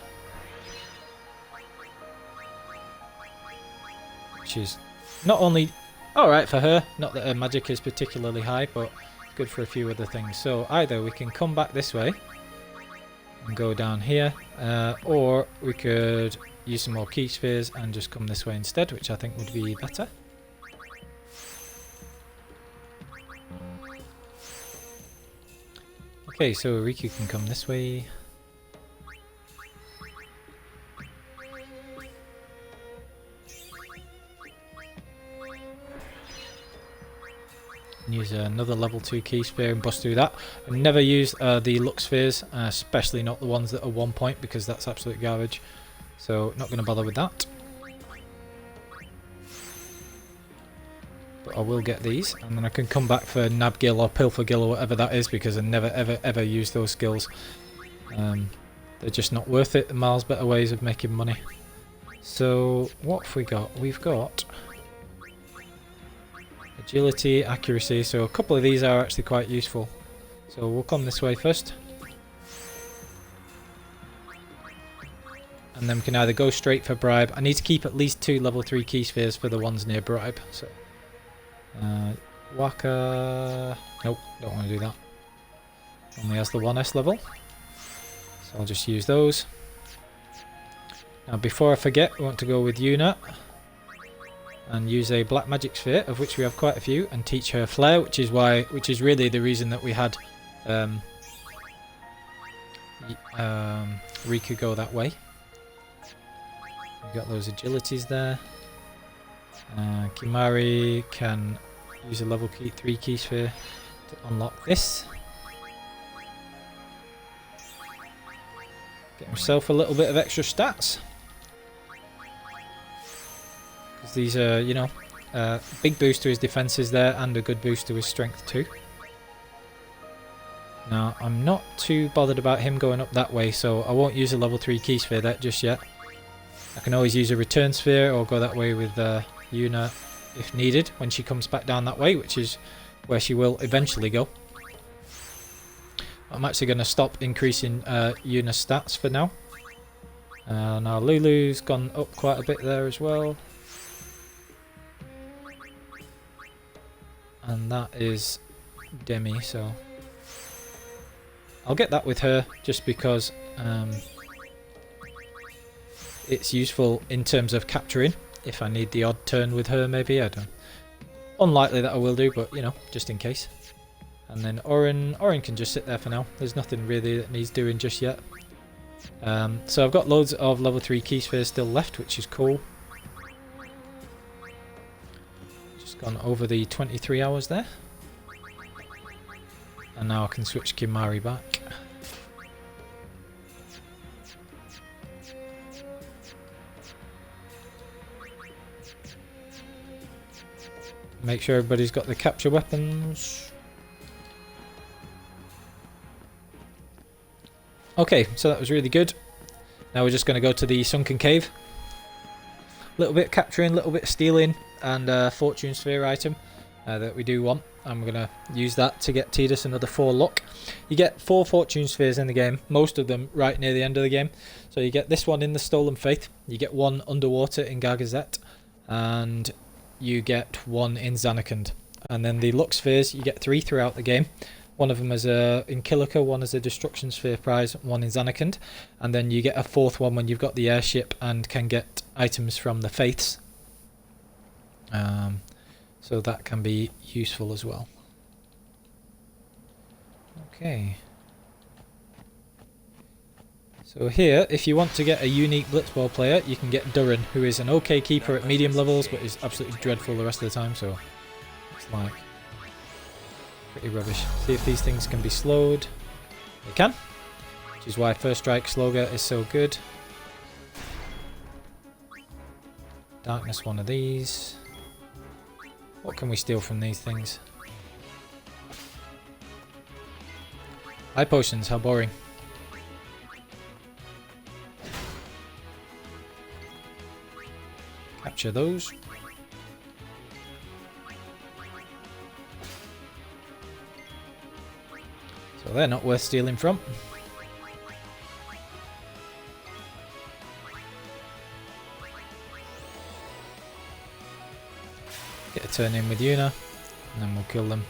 which is not only alright for her, not that her magic is particularly high, but good for a few other things. So either we can come back this way and go down here, or we could use some more key spheres and just come this way instead, which I think would be better. Okay, so Riku can come this way. And use another level 2 key sphere and bust through that. I've never used the Lux spheres, especially not the ones that are 1 point, because that's absolute garbage. So not going to bother with that. But I will get these, and then I can come back for Nabgil or Pilfergil or whatever that is, because I never ever use those skills. They're just not worth it. Miles better ways of making money. So what have we got? We've got agility, accuracy, so a couple of these are actually quite useful. So we'll come this way first. And then we can either go straight for Bribe. I need to keep at least 2 level 3 key spheres for the ones near Bribe. So Waka... nope, don't want to do that. Only has the 1S level. So I'll just use those. Now before I forget, we want to go with Yuna and use a black magic sphere, of which we have quite a few, and teach her Flare, which is really the reason that we had Riku go that way. We've got those agilities there. Kimahri can use a level 3 key sphere to unlock this. Get himself a little bit of extra stats. Because these are, you know, big boost to his defences there and a good boost to his strength too. Now, I'm not too bothered about him going up that way, so I won't use a level 3 key sphere there just yet. I can always use a return sphere or go that way with Yuna if needed when she comes back down that way, which is where she will eventually go. I'm actually going to stop increasing Yuna's stats for now. Now Lulu's gone up quite a bit there as well. And that is Demi, so I'll get that with her just because it's useful in terms of capturing. If I need the odd turn with her, maybe. I don't. Unlikely that I will do, but you know, just in case. And then Orin can just sit there for now. There's nothing really that needs doing just yet. So I've got loads of level 3 key spheres still left, which is cool. Just gone over the 23 hours there. And now I can switch Kimahri back. Make sure everybody's got the capture weapons. Okay, so that was really good. Now we're just going to go to the sunken cave. A little bit capturing, a little bit stealing, and a fortune sphere item that we do want. I'm going to use that to get Tidus another 4 luck. You get 4 fortune spheres in the game, most of them right near the end of the game. So you get this one in the Stolen Faith, you get 1 underwater in Gargazet, and you get 1 in Zanarkand. And then the luck spheres, you get 3 throughout the game. One of them is in Kilika, 1 is a destruction sphere prize, 1 in Zanarkand. And then you get a 4th one when you've got the airship and can get items from the Faiths. So that can be useful as well. Okay. So here, if you want to get a unique Blitzball player, you can get Durin, who is an okay keeper at medium levels, but is absolutely dreadful the rest of the time, so it's like pretty rubbish. See if these things can be slowed. They can, which is why First Strike Sloga is so good. Darkness, one of these. What can we steal from these things? Eye potions, how boring. Capture those. So they're not worth stealing from. Get a turn in with Yuna, and then we'll kill them.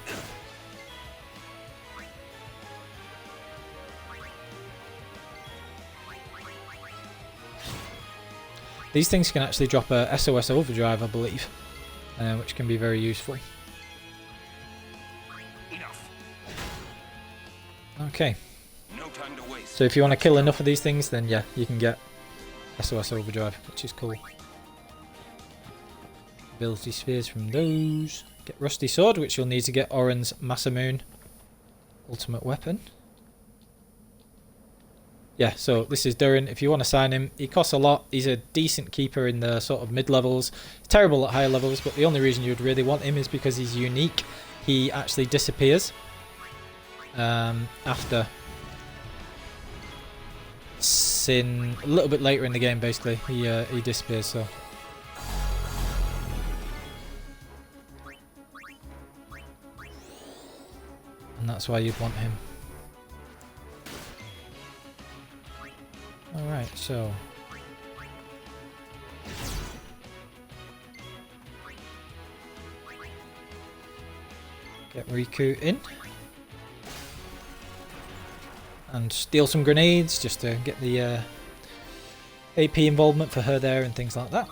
These things can actually drop a SOS Overdrive, I believe, which can be very useful. Enough. Okay, No time to waste. so if you want to kill enough of these things, then yeah, you can get SOS Overdrive, which is cool. Ability spheres from those. Get Rusty Sword, which you'll need to get Orin's Masamune ultimate weapon. Yeah, so this is Durin. If you want to sign him, he costs a lot. He's a decent keeper in the sort of mid-levels. Terrible at higher levels, but the only reason you would really want him is because he's unique. He actually disappears after Sin. A little bit later in the game, basically. He disappears, so... And that's why you'd want him. Alright, so... Get Riku in. And steal some grenades just to get the AP involvement for her there and things like that.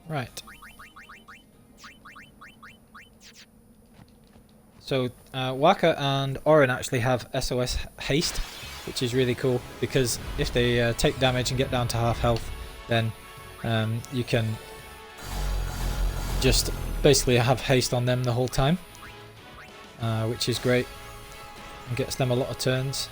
Right. So Waka and Orin actually have SOS Haste, which is really cool because if they take damage and get down to half health, then you can just basically have haste on them the whole time, which is great and gets them a lot of turns.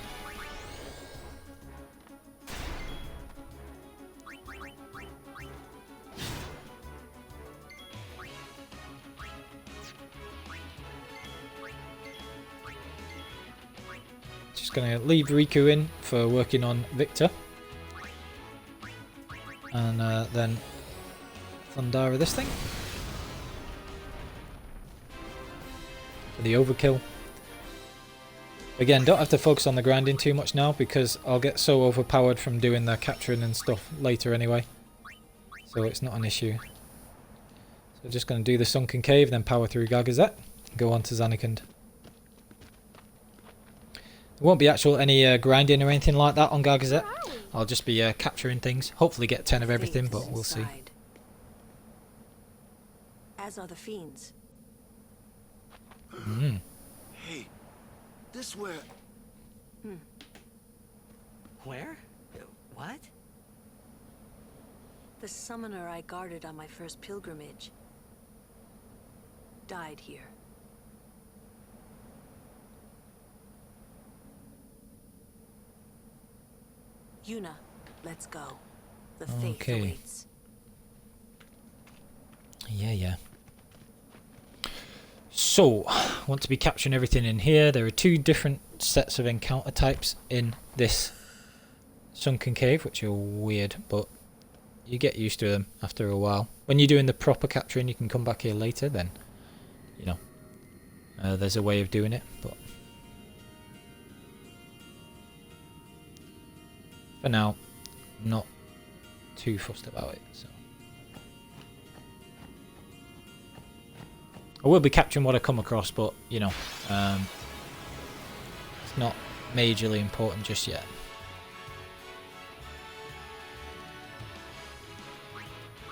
Just going to leave Riku in for working on Victor. And then Thundara this thing. For the overkill. Again, don't have to focus on the grinding too much now because I'll get so overpowered from doing the capturing and stuff later anyway. So it's not an issue. So just going to do the Sunken Cave, then power through Gargazet. Go on to Zanarkand. There won't be any grinding or anything like that on Gargazet. I'll just be capturing things. Hopefully get 10 of everything, but we'll see. As are the fiends. Hey, this where... Where? What? The summoner I guarded on my first pilgrimage died here. Yuna, let's go. The faith awaits. Yeah. So, want to be capturing everything in here. There are 2 different sets of encounter types in this Sunken Cave, which are weird, but you get used to them after a while. When you're doing the proper capturing, you can come back here later, then, you know, there's a way of doing it, but for now, not too fussed about it. So I will be capturing what I come across, but you know, it's not majorly important just yet.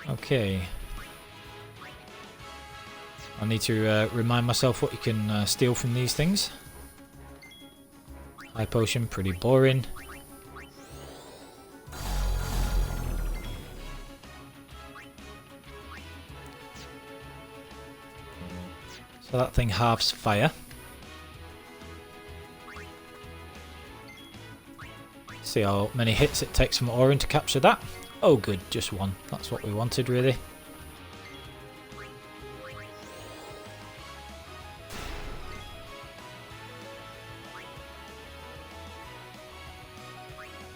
Okay. I need to remind myself what you can steal from these things. High potion, pretty boring. So that thing halves fire. See how many hits it takes from Orin to capture that. Oh good, just 1. That's what we wanted really.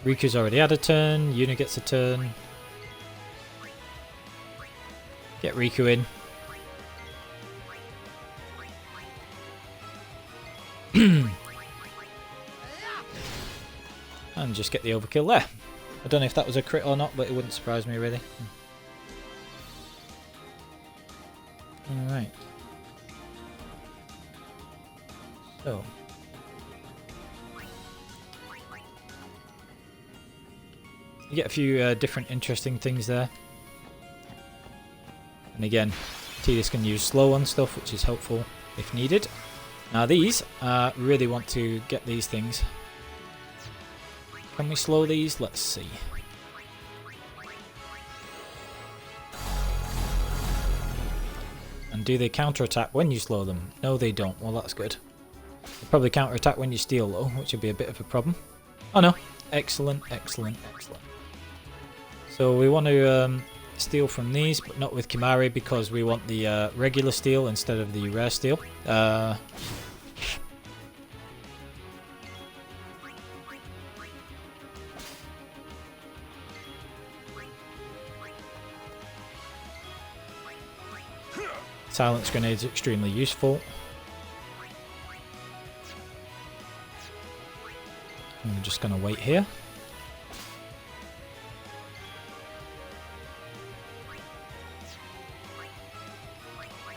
Riku's already had a turn, Yuna gets a turn. Get Riku in. And just get the overkill there. I don't know if that was a crit or not, but it wouldn't surprise me really. Alright. So. You get a few different interesting things there. And again, Tidus can use slow on stuff, which is helpful if needed. Now these, really want to get these things. Can we slow these? Let's see. And do they counterattack when you slow them? No, they don't. Well, that's good. They probably counterattack when you steal, though, which would be a bit of a problem. Oh, no. Excellent, excellent, excellent. So we want to steal from these, but not with Kimahri, because we want the regular steel instead of the rare steel. Silence grenades are extremely useful. I'm just going to wait here.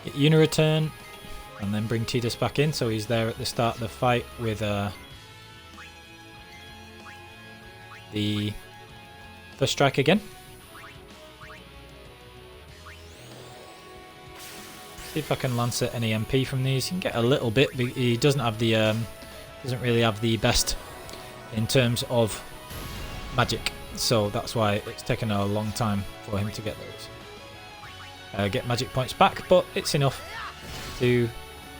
Get Yuna a turn, and then bring Tidus back in, so he's there at the start of the fight with the first strike again. See if I can lance at any MP from these. You can get a little bit, but he doesn't have the doesn't really have the best in terms of magic, so that's why it's taken a long time for him to get those. Get magic points back, but it's enough to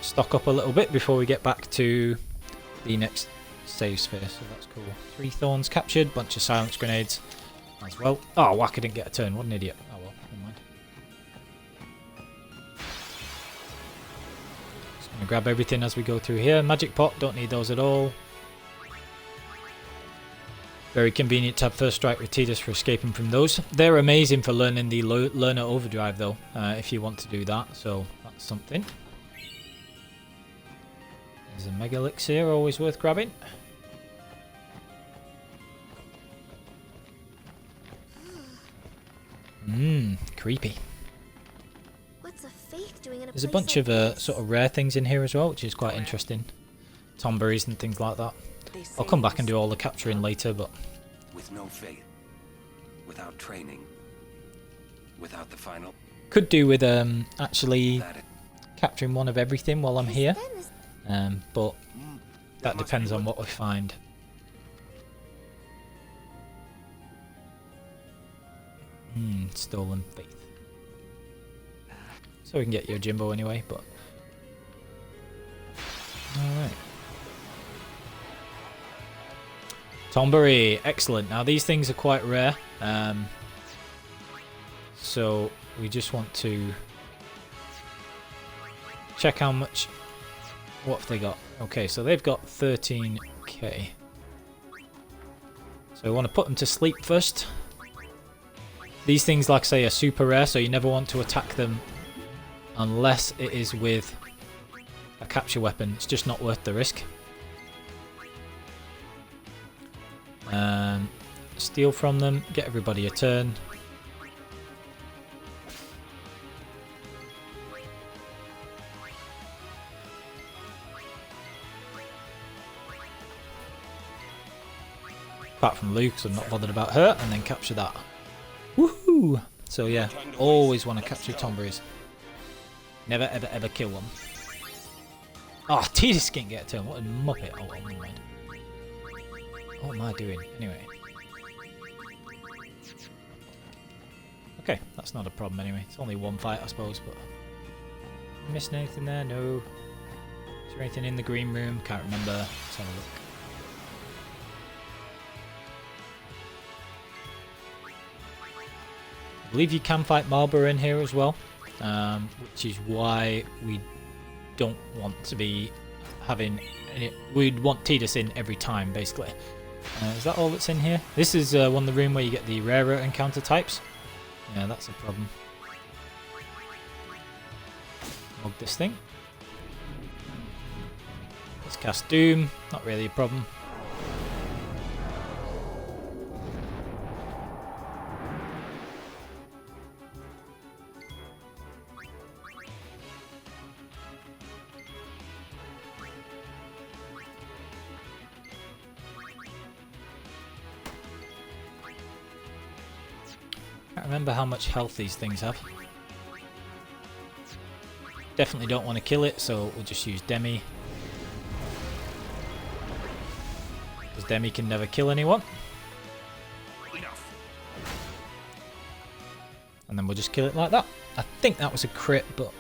stock up a little bit before we get back to the next save sphere, so that's cool. 3 thorns captured, bunch of silence grenades as well. Oh, whack, I didn't get a turn, what an idiot. Oh well, never mind. Just gonna grab everything as we go through here. Magic pot, don't need those at all. Very convenient to have first strike with Tidus for escaping from those. They're amazing for learning the learner overdrive though, if you want to do that, so that's something. There's a Mega Elixir, always worth grabbing. Creepy. What's a faith doing in a There's a place bunch like of this? sort of rare things in here as well, which is quite interesting. Tomberries and things like that. I'll come back and do all the capturing later, but... With no faith, without training, without the final... Could do with actually capturing one of everything while I'm here. But that depends on what we find. Stolen faith. So we can get your Jimbo anyway, but... Alright. Tomberry, excellent. Now these things are quite rare. So we just want to check how much... What have they got? Okay, so they've got 13k. So we want to put them to sleep first. These things, like I say, are super rare, so you never want to attack them unless it is with a capture weapon. It's just not worth the risk. Steal from them, get everybody a turn. Apart from Luke, so I'm not bothered about her, and then capture that. Woohoo! So yeah, always want to capture Tomberries. Never ever ever kill one. Oh, Tidus can't get a turn. What a muppet. Oh, never mind. What am I doing? Anyway. Okay, that's not a problem anyway. It's only one fight, I suppose, but... Missing anything there? No. Is there anything in the green room? Can't remember. Let's have a look. I believe you can fight Marlborough in here as well, which is why we don't want to be having any... We'd want Tidus in every time, basically. Is that all that's in here? This is one of the room where you get the rarer encounter types. Yeah, that's a problem. Log this thing. Let's cast Doom. Not really a problem. I can't remember how much health these things have. Definitely don't want to kill it, so we'll just use Demi. Because Demi can never kill anyone. And then we'll just kill it like that. I think that was a crit, but...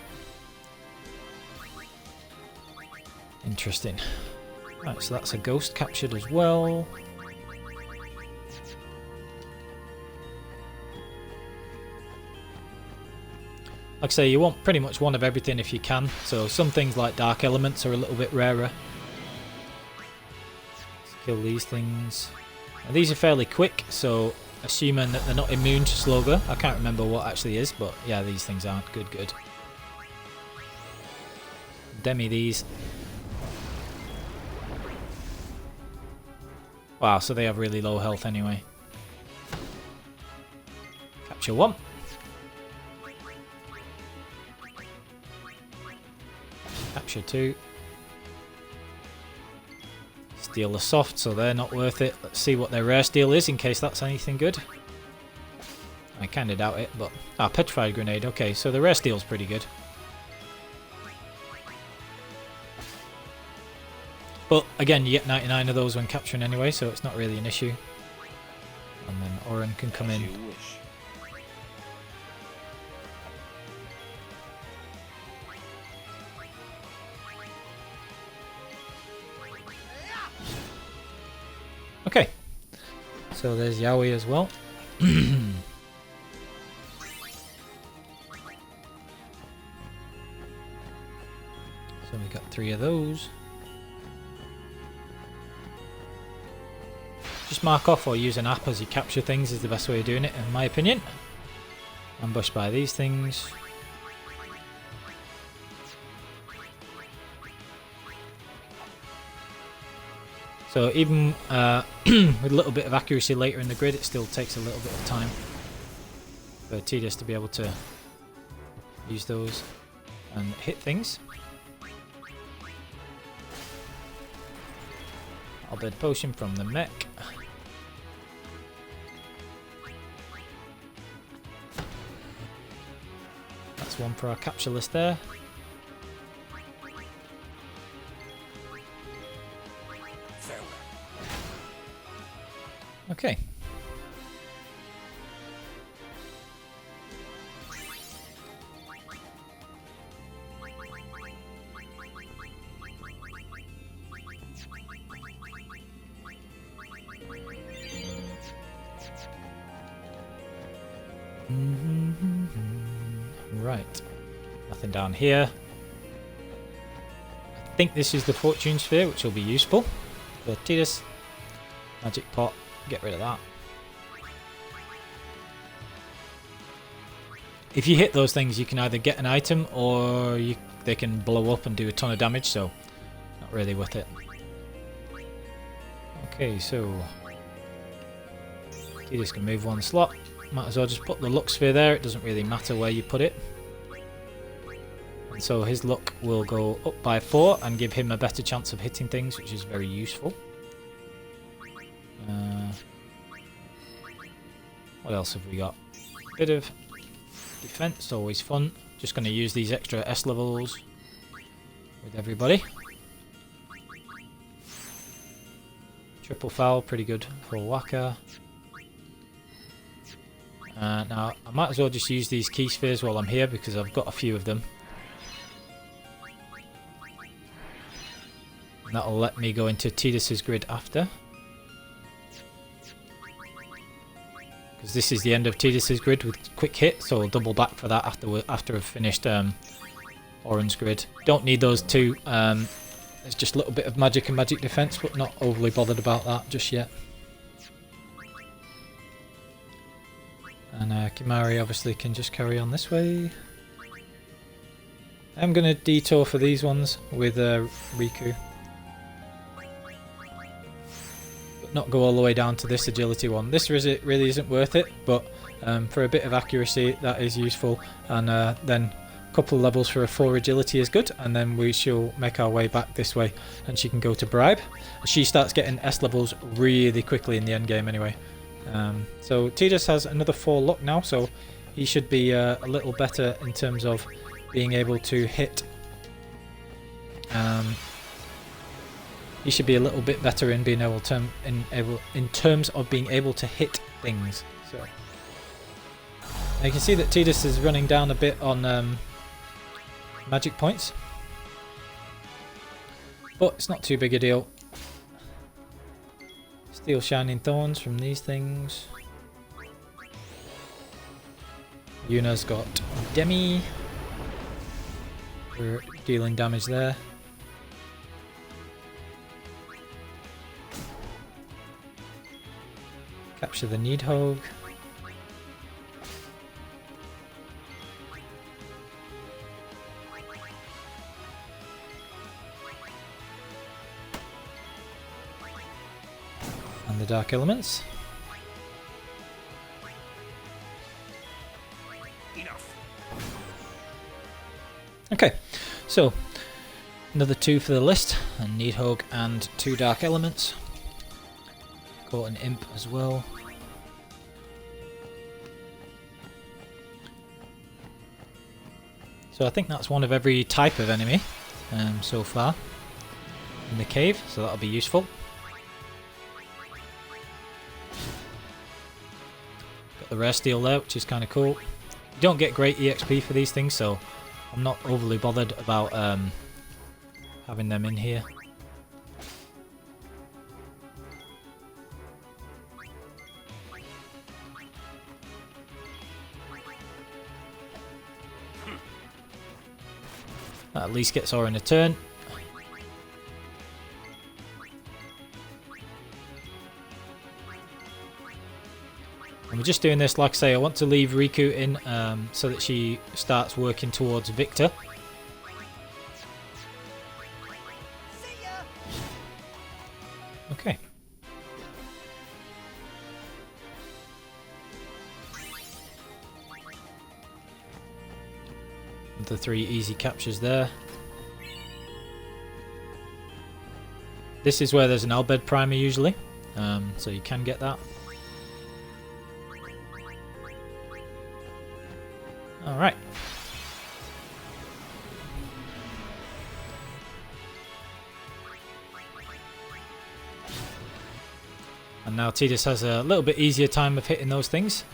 Interesting. Right, so that's a ghost captured as well. Like I say, you want pretty much one of everything if you can. So some things like dark elements are a little bit rarer. Let's kill these things. Now, these are fairly quick, so assuming that they're not immune to Sloga. I can't remember what actually is, but yeah, these things aren't. Good. Demi these. Wow, so they have really low health anyway. Capture one. Capture two. Steal the soft, so they're not worth it. Let's see what their rare steal is in case that's anything good. I kind of doubt it, but... Ah, petrified grenade. Okay, so the rare steal's pretty good. But again, you get 99 of those when capturing anyway, so it's not really an issue. And then Oren can come in. Okay, so there's Yaoi as well. So we got 3 of those. Just mark off or use an app as you capture things is the best way of doing it, in my opinion. Ambushed by these things. So even with a little bit of accuracy later in the grid, it still takes a little bit of time for Tidus to be able to use those and hit things. Albed potion from the mech. That's one for our capture list there. Okay. Right. Nothing down here. I think this is the fortune sphere, which will be useful. For Tidus. Magic pot. Get rid of that. If you hit those things, you can either get an item or they can blow up and do a ton of damage, so not really worth it. Okay, so you just can move one slot. Might as well just put the luck sphere there. It doesn't really matter where you put it. And so his luck will go up by 4 and give him a better chance of hitting things, which is very useful. What else have we got? Bit of defense, always fun. Just going to use these extra S levels with everybody. Triple foul, pretty good for Waka. Now, I might as well just use these key spheres while I'm here because I've got a few of them. And that'll let me go into Tidus's grid after. Because this is the end of Tidus's grid with quick hit, so I'll double back for that after I've finished Oren's grid. Don't need those two. It's just a little bit of magic and magic defense, but not overly bothered about that just yet. And Kimahri obviously can just carry on this way. I'm going to detour for these ones with Riku. But not go all the way down to this agility one. This really isn't worth it, but for a bit of accuracy that is useful. And then a couple of levels for a 4 agility is good, and then we shall make our way back this way and she can go to Bribe. She starts getting S levels really quickly in the end game anyway. So Tidus has another 4 luck now, so he should be a little better in terms of being able to hit. He should be a little bit better in being able to in terms of being able to hit things. So now you can see that Tidus is running down a bit on magic points, but it's not too big a deal. Steal Shining Thorns from these things. Yuna's got Demi. We're dealing damage there. Capture the Needhog. And the Dark Elements. Okay, so another 2 for the list, a Needhog and 2 Dark Elements. Caught an Imp as well. So I think that's one of every type of enemy so far in the cave, so that'll be useful. Got the rare steel there, which is kind of cool. You don't get great EXP for these things, so I'm not overly bothered about having them in here. That at least gets Oren a turn. just doing this, like I say, I want to leave Riku in so that she starts working towards Victor. Okay. The 3 easy captures there. This is where there's an Albed primer usually, so you can get that. Alright. And now Tidus has a little bit easier time of hitting those things.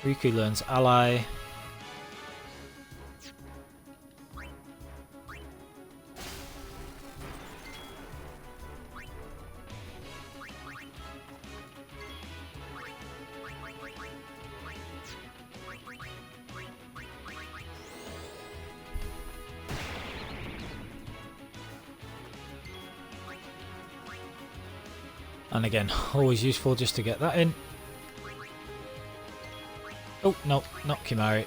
Riku learns ally. And again, always useful just to get that in. Oh, no, not Kimahri.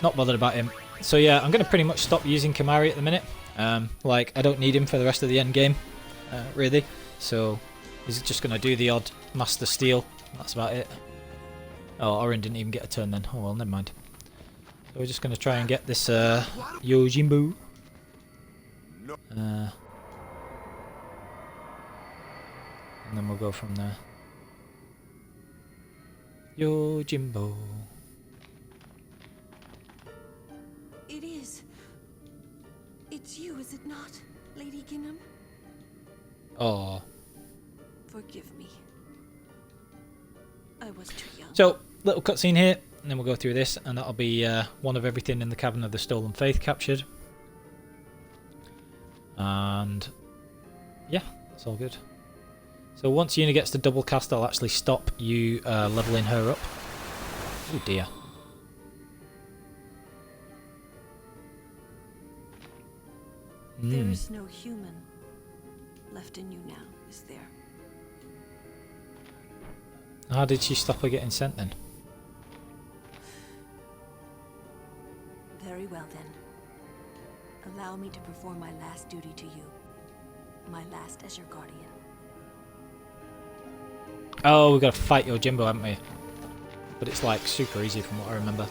Not bothered about him. So yeah, I'm going to pretty much stop using Kimahri at the minute. Like, I don't need him for the rest of the end game, really. So he's just going to do the odd Master Steel. That's about it. Oh, Orin didn't even get a turn then. Oh well, never mind. So we're just going to try and get this Yojimbo. And then we'll go from there. Yojimbo. It is. It's you, is it not, Lady Ginham? Oh. Forgive me. I was too young. So, little cutscene here, and then we'll go through this, and that'll be one of everything in the Cavern of the Stolen Faith captured. And yeah, it's all good. So once Yuna gets to double cast, I'll actually stop you leveling her up. Oh dear. There is no human left in you now, is there? How did she stop her getting sent then? Very well then. Allow me to perform my last duty to you. My last as your guardian. Oh, we've got to fight Yojimbo, haven't we? But it's like super easy from what I remember.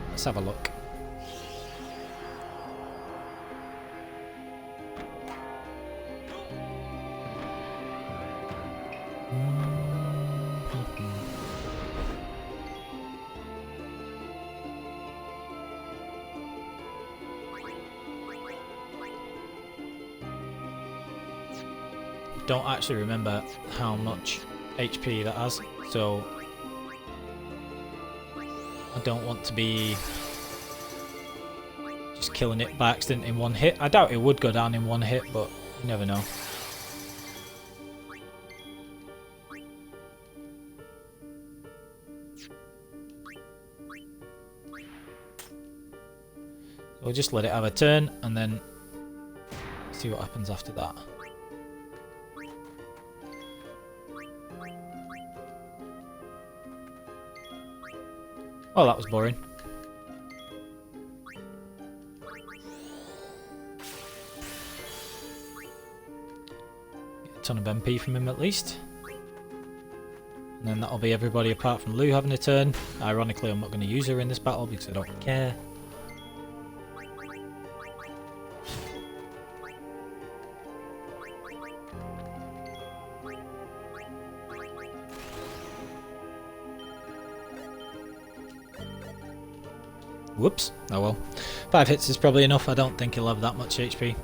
Let's have a look. Don't actually remember how much HP that has, so I don't want to be just killing it by accident in one hit. I doubt it would go down in one hit, but you never know. We'll just let it have a turn and then see what happens after that. Oh, that was boring. Get a ton of MP from him at least. And then that'll be everybody apart from Lou having a turn. Ironically, I'm not going to use her in this battle because I don't care. Whoops. Oh well. 5 hits is probably enough. I don't think he'll have that much HP.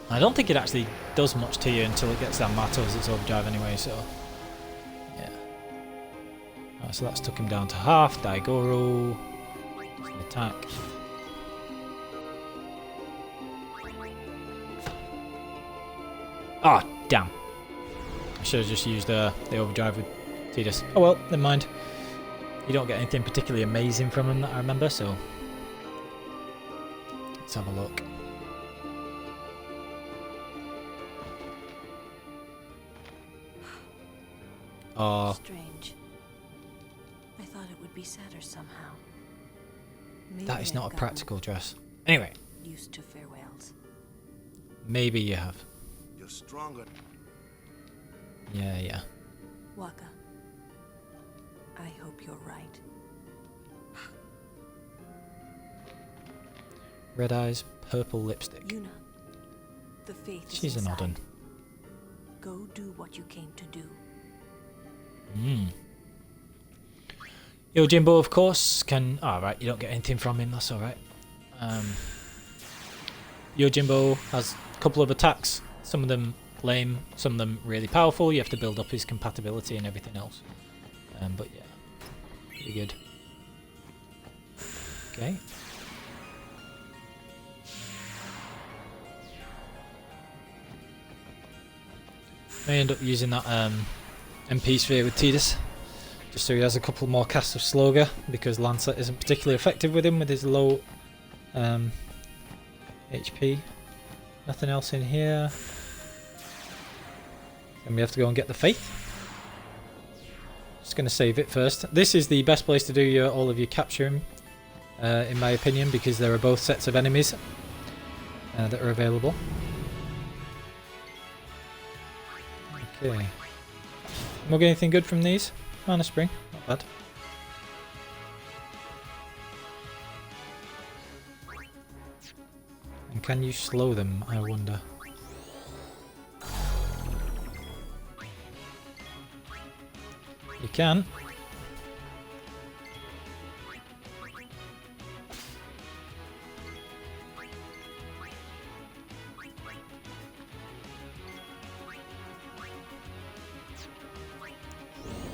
I don't think it actually does much to you until it gets Zanmato as its overdrive anyway, so... yeah. Alright, so that's took him down to half. Daigoro. Doesn't attack. Ah, oh, damn. I should have just used the overdrive with Tidus. Oh well, never mind. You don't get anything particularly amazing from him that I remember, so let's have a look. or... Strange. I thought it would be sadder somehow. Maybe That is I've not a gotten practical dress. Anyway, used to farewells. maybe you have. You're stronger. Yeah. Waka, I hope you're right. Red eyes, purple lipstick. Yuna, the faith is She's an inside. odd one. Go do what you came to do. Yojimbo, of course, can... Alright, you don't get anything from him, that's alright. Yojimbo has a couple of attacks. Some of them lame, some of them really powerful. You have to build up his compatibility and everything else. But yeah, pretty good. Okay. May end up using that MP sphere with Tidus, just so he has a couple more casts of Sloga, because Lancer isn't particularly effective with him with his low HP. Nothing else in here. And we have to go and get the Faith. Just going to save it first. This is the best place to do all of your capturing, in my opinion, because there are both sets of enemies that are available. Okay. We'll get anything good from these? Mana Spring, not bad. And can you slow them, I wonder? You can.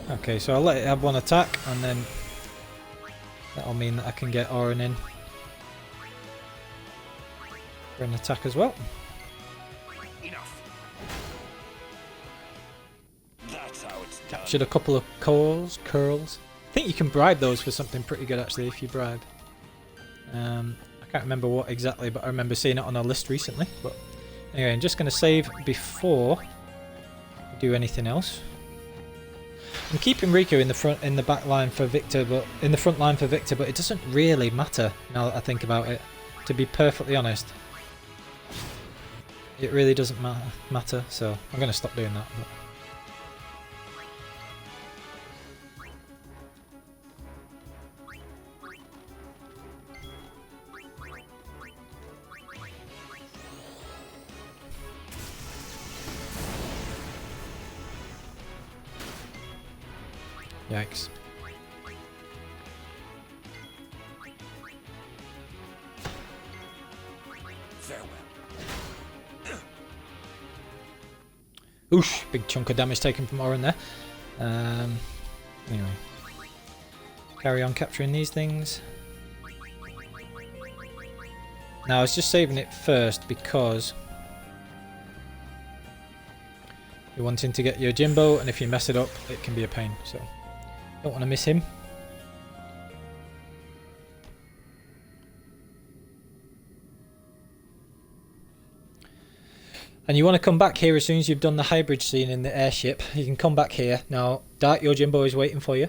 Okay, so I'll let it have one attack, and then that'll mean that I can get Orin in for an attack as well. Enough. That's how it's done. Captured a couple of curls. I think you can bribe those for something pretty good actually if you bribe. I can't remember what exactly, but I remember seeing it on a list recently. But anyway, I'm just going to save before we do anything else. I'm keeping Riku in the back line for Victor, but in the front line for Victor, but it doesn't really matter now that I think about it. To be perfectly honest, it really doesn't matter. So I'm going to stop doing that. But. Yikes. Farewell. Oosh, big chunk of damage taken from Orin there. Anyway. Carry on capturing these things. Now I was just saving it first because you're wanting to get your Jimbo, and if you mess it up it can be a pain, so don't want to miss him. And you want to come back here as soon as you've done the hybrid scene in the airship. You can come back here. Now, Dark Yojimbo is waiting for you,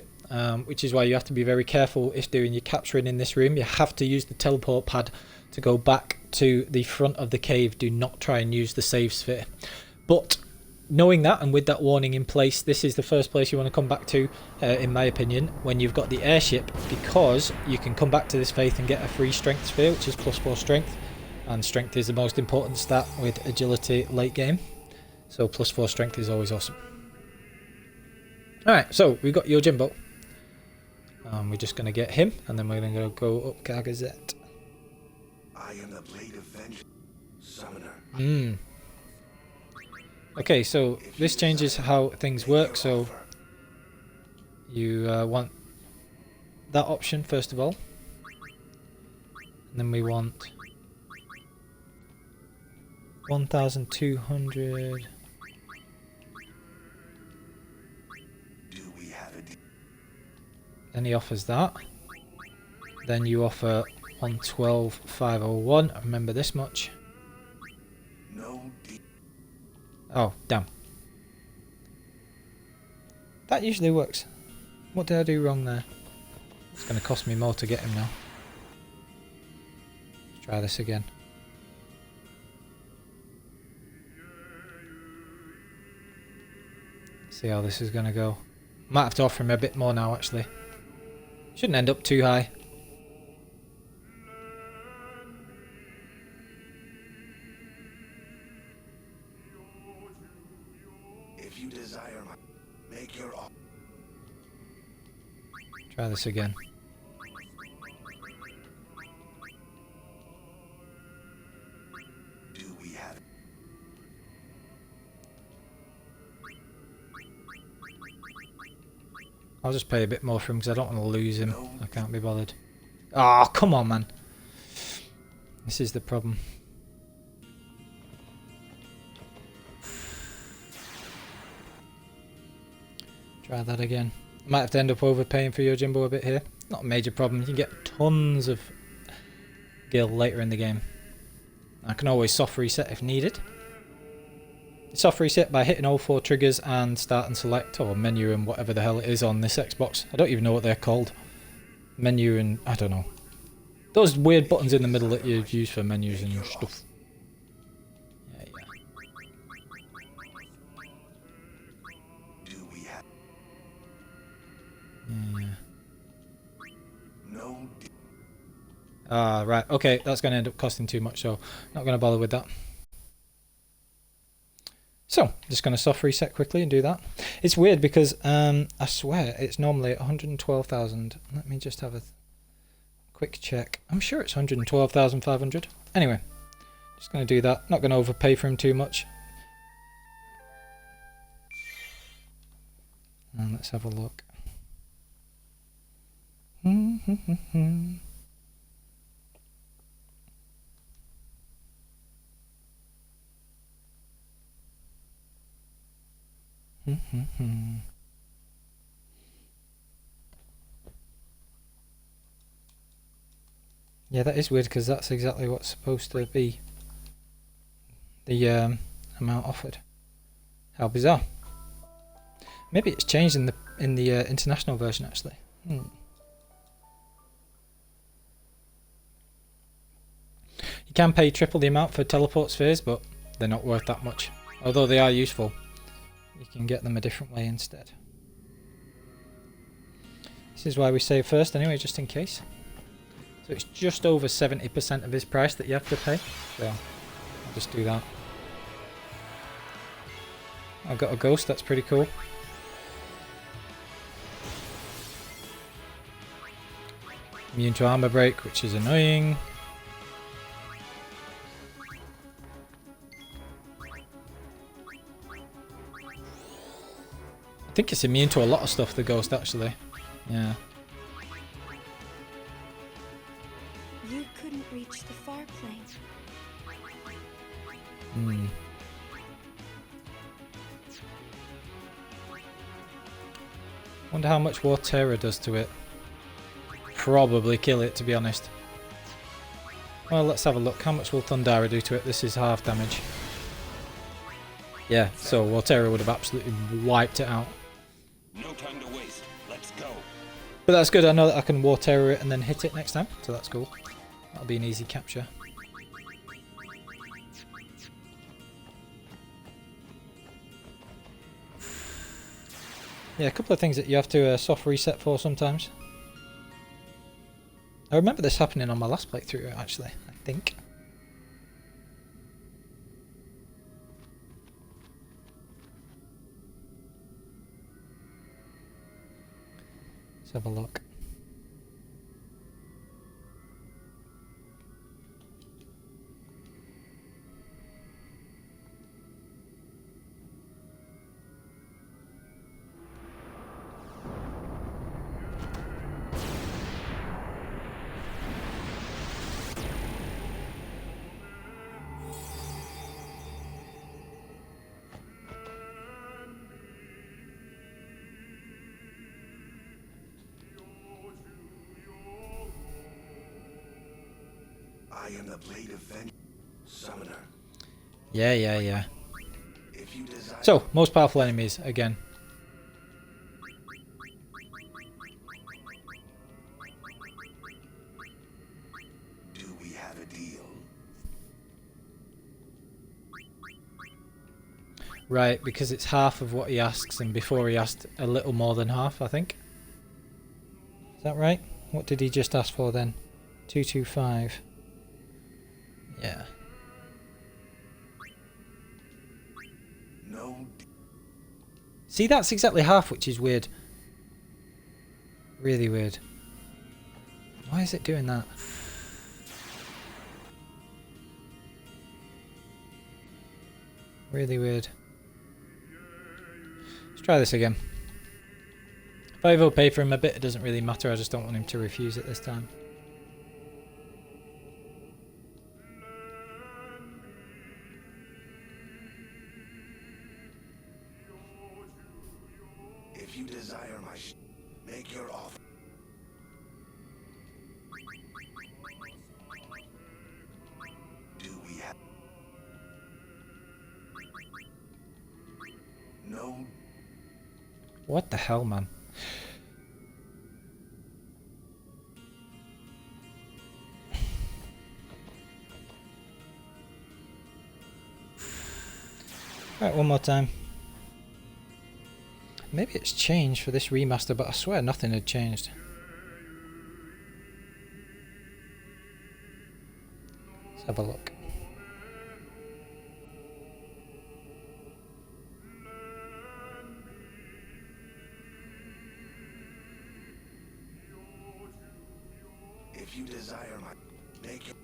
which is why you have to be very careful if doing your capturing in this room. You have to use the teleport pad to go back to the front of the cave. Do not try and use the save sphere. But knowing that, and with that warning in place, this is the first place you want to come back to, in my opinion, when you've got the airship, because you can come back to this faith and get a free strength sphere, which is +4 strength. And strength is the most important stat with agility late game. So +4 strength is always awesome. Alright, so we've got Yojimbo. We're just going to get him, and then we're going to go up Gargazette. I am the blade of vengeance, summoner. Okay, so this changes how things work. So you want that option first of all. And then we want 1,200. Do we have a Then he offers that. Then you offer 112,501. I remember this much. no deal? Oh, damn. That usually works. What did I do wrong there? It's going to cost me more to get him now. Let's try this again. See how this is going to go. Might have to offer him a bit more now, actually. Shouldn't end up too high. If you desire, make your offer. Try this again. Do we have it? I'll just pay a bit more for him because I don't want to lose him. I can't be bothered. Oh, come on, man. This is the problem. Try that again. Might have to end up overpaying for Yojimbo a bit here. Not a major problem. You can get tons of gil later in the game. I can always soft reset if needed. Soft reset by hitting all 4 triggers and start and select, or menu and whatever the hell it is on this Xbox. I don't even know what they're called. Menu and I don't know. Those weird buttons in the middle that you use for menus and stuff. Yeah, yeah. Do we have Yeah. no? Ah, right. Okay, that's going to end up costing too much, so not going to bother with that. So, just going to soft reset quickly and do that. It's weird because I swear it's normally 112,000. Let me just have a quick check. I'm sure it's 112,500. Anyway, just going to do that. Not going to overpay for him too much. And let's have a look. Yeah, that is weird because that's exactly what's supposed to be the amount offered. How bizarre. Maybe it's changed in the international version actually. You can pay triple the amount for teleport spheres, but they're not worth that much. Although they are useful. You can get them a different way instead. This is why we save first anyway, just in case. So it's just over 70% of his price that you have to pay. So I'll just do that. I've got a ghost, that's pretty cool. Immune to armor break, which is annoying. I think it's immune to a lot of stuff, the ghost, actually. Yeah. You couldn't reach the far plane. Wonder how much War Terror does to it. Probably kill it, to be honest. Well, let's have a look. How much will Thundara do to it? This is half damage. Yeah, so War Terror would have absolutely wiped it out. No time to waste. Let's go. But that's good. I know that I can War Terror it and then hit it next time, so that's cool. That'll be an easy capture. Yeah, a couple of things that you have to soft reset for sometimes. I remember this happening on my last playthrough, actually, I think. Let's have a look. I am the blade of vengeance, summoner. Yeah. If you desire. So, most powerful enemies, again. Right, because it's half of what he asks, and before he asked a little more than half, I think. Is that right? What did he just ask for then? 225. Yeah. No. See, that's exactly half, which is weird. Really weird. Why is it doing that? Really weird. Let's try this again. If I overpay for him a bit, it doesn't really matter. I just don't want him to refuse it this time. If you desire my make your offer. Do we have no? What the hell, man? Right, one more time. Maybe it's changed for this remaster, but I swear nothing had changed. Let's have a look. If you desire my make it.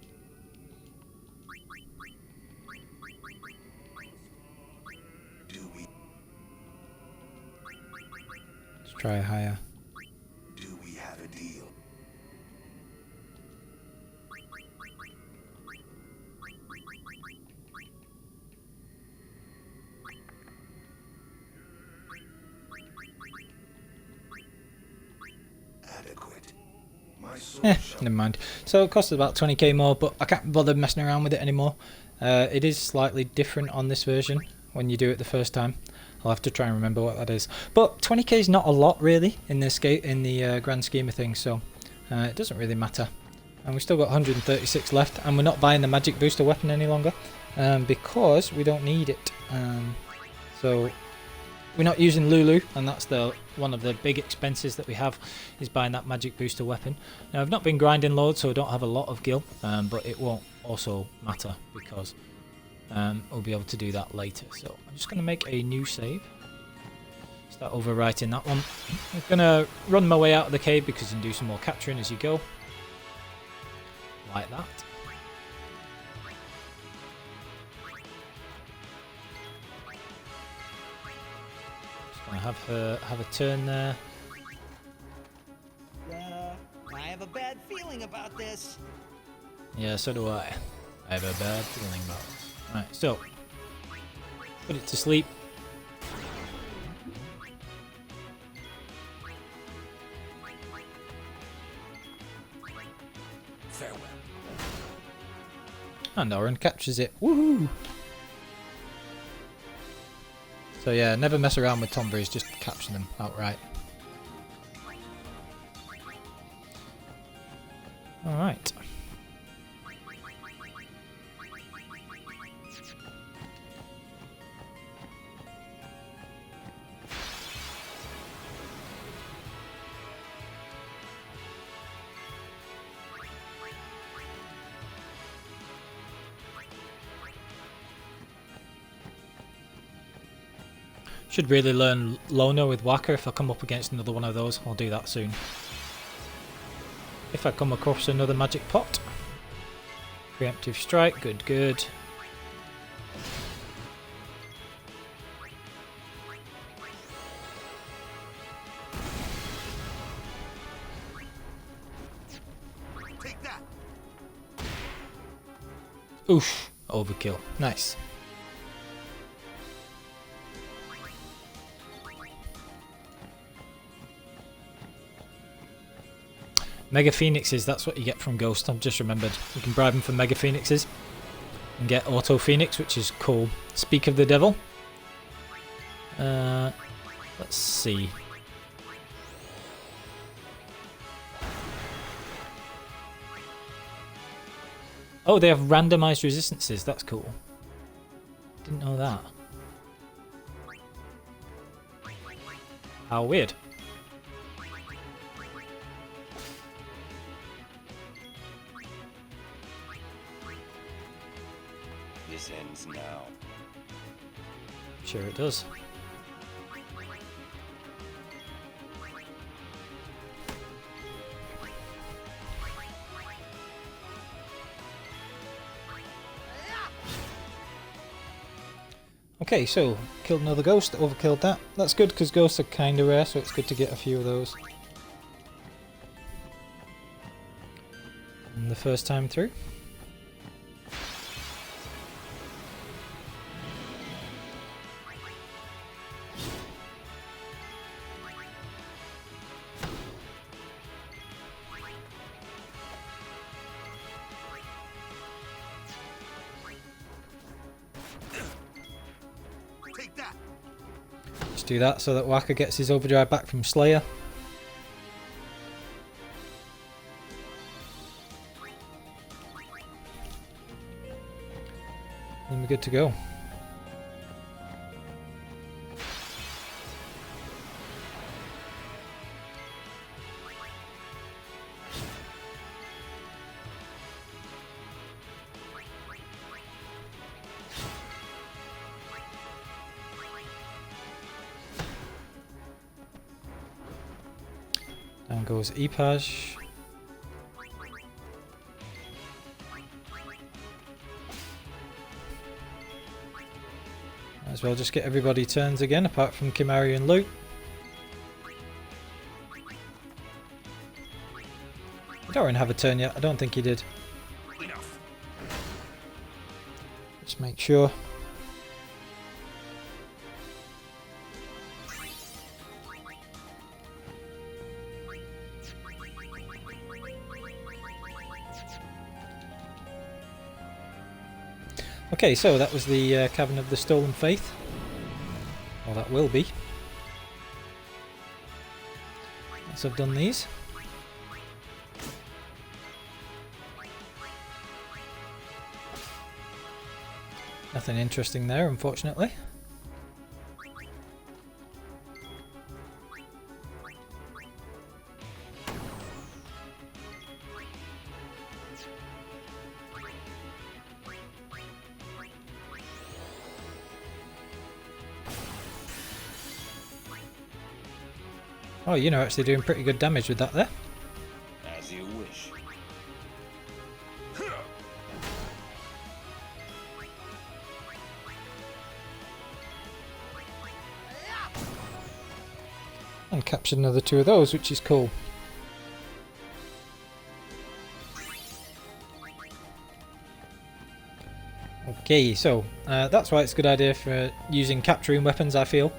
Do we? Let's try higher. Do we have a deal? Adequate. My soul shall Never mind. So it costs about 20k more, but I can't bother messing around with it anymore. It is slightly different on this version when you do it the first time. I'll have to try and remember what that is. But 20k is not a lot really in this in the grand scheme of things, so it doesn't really matter. And we've still got 136 left, and we're not buying the magic booster weapon any longer because we don't need it. So we're not using Lulu, and that's one of the big expenses that we have, is buying that magic booster weapon. Now I've not been grinding loads, so I don't have a lot of gil, but it won't also matter because we'll be able to do that later. So I'm just going to make a new save. Start overwriting that one. I'm going to run my way out of the cave because you can do some more capturing as you go. Like that. Just going to have her have a turn there. I have a bad feeling about this. Yeah, so do I. I have a bad feeling about this. Right, so put it to sleep. Farewell. And Oren captures it. Woohoo! So yeah, never mess around with Tomberries, just capture them outright. Alright. Should really learn Loner with Waka if I come up against another one of those. I'll do that soon. If I come across another magic pot. Preemptive strike, good, good. take that. Oof, overkill. Nice. Mega Phoenixes, that's what you get from Ghost. I've just remembered. You can bribe them for Mega Phoenixes and get Auto Phoenix, which is cool. Speak of the Devil. Let's see. Oh, they have randomized resistances. That's cool. Didn't know that. How weird. This ends now. Sure it does. Okay, so killed another ghost, overkilled that. That's good because ghosts are kind of rare, so it's good to get a few of those. And the first time through. Take that. Just do that so that Waka gets his overdrive back from Slayer. And we're good to go. Down goes Epaj. Might as well just get everybody turns again, apart from Kimahri and Luke. Doran have a turn yet? I don't think he did. Enough. Just make sure. Okay, so that was the Cavern of the Stolen Faith. Well, that will be. Once I've done these. Nothing interesting there, unfortunately. Oh, you know, actually doing pretty good damage with that there. As you wish. And captured another two of those, which is cool. Okay, so that's why it's a good idea for using capturing weapons, I feel.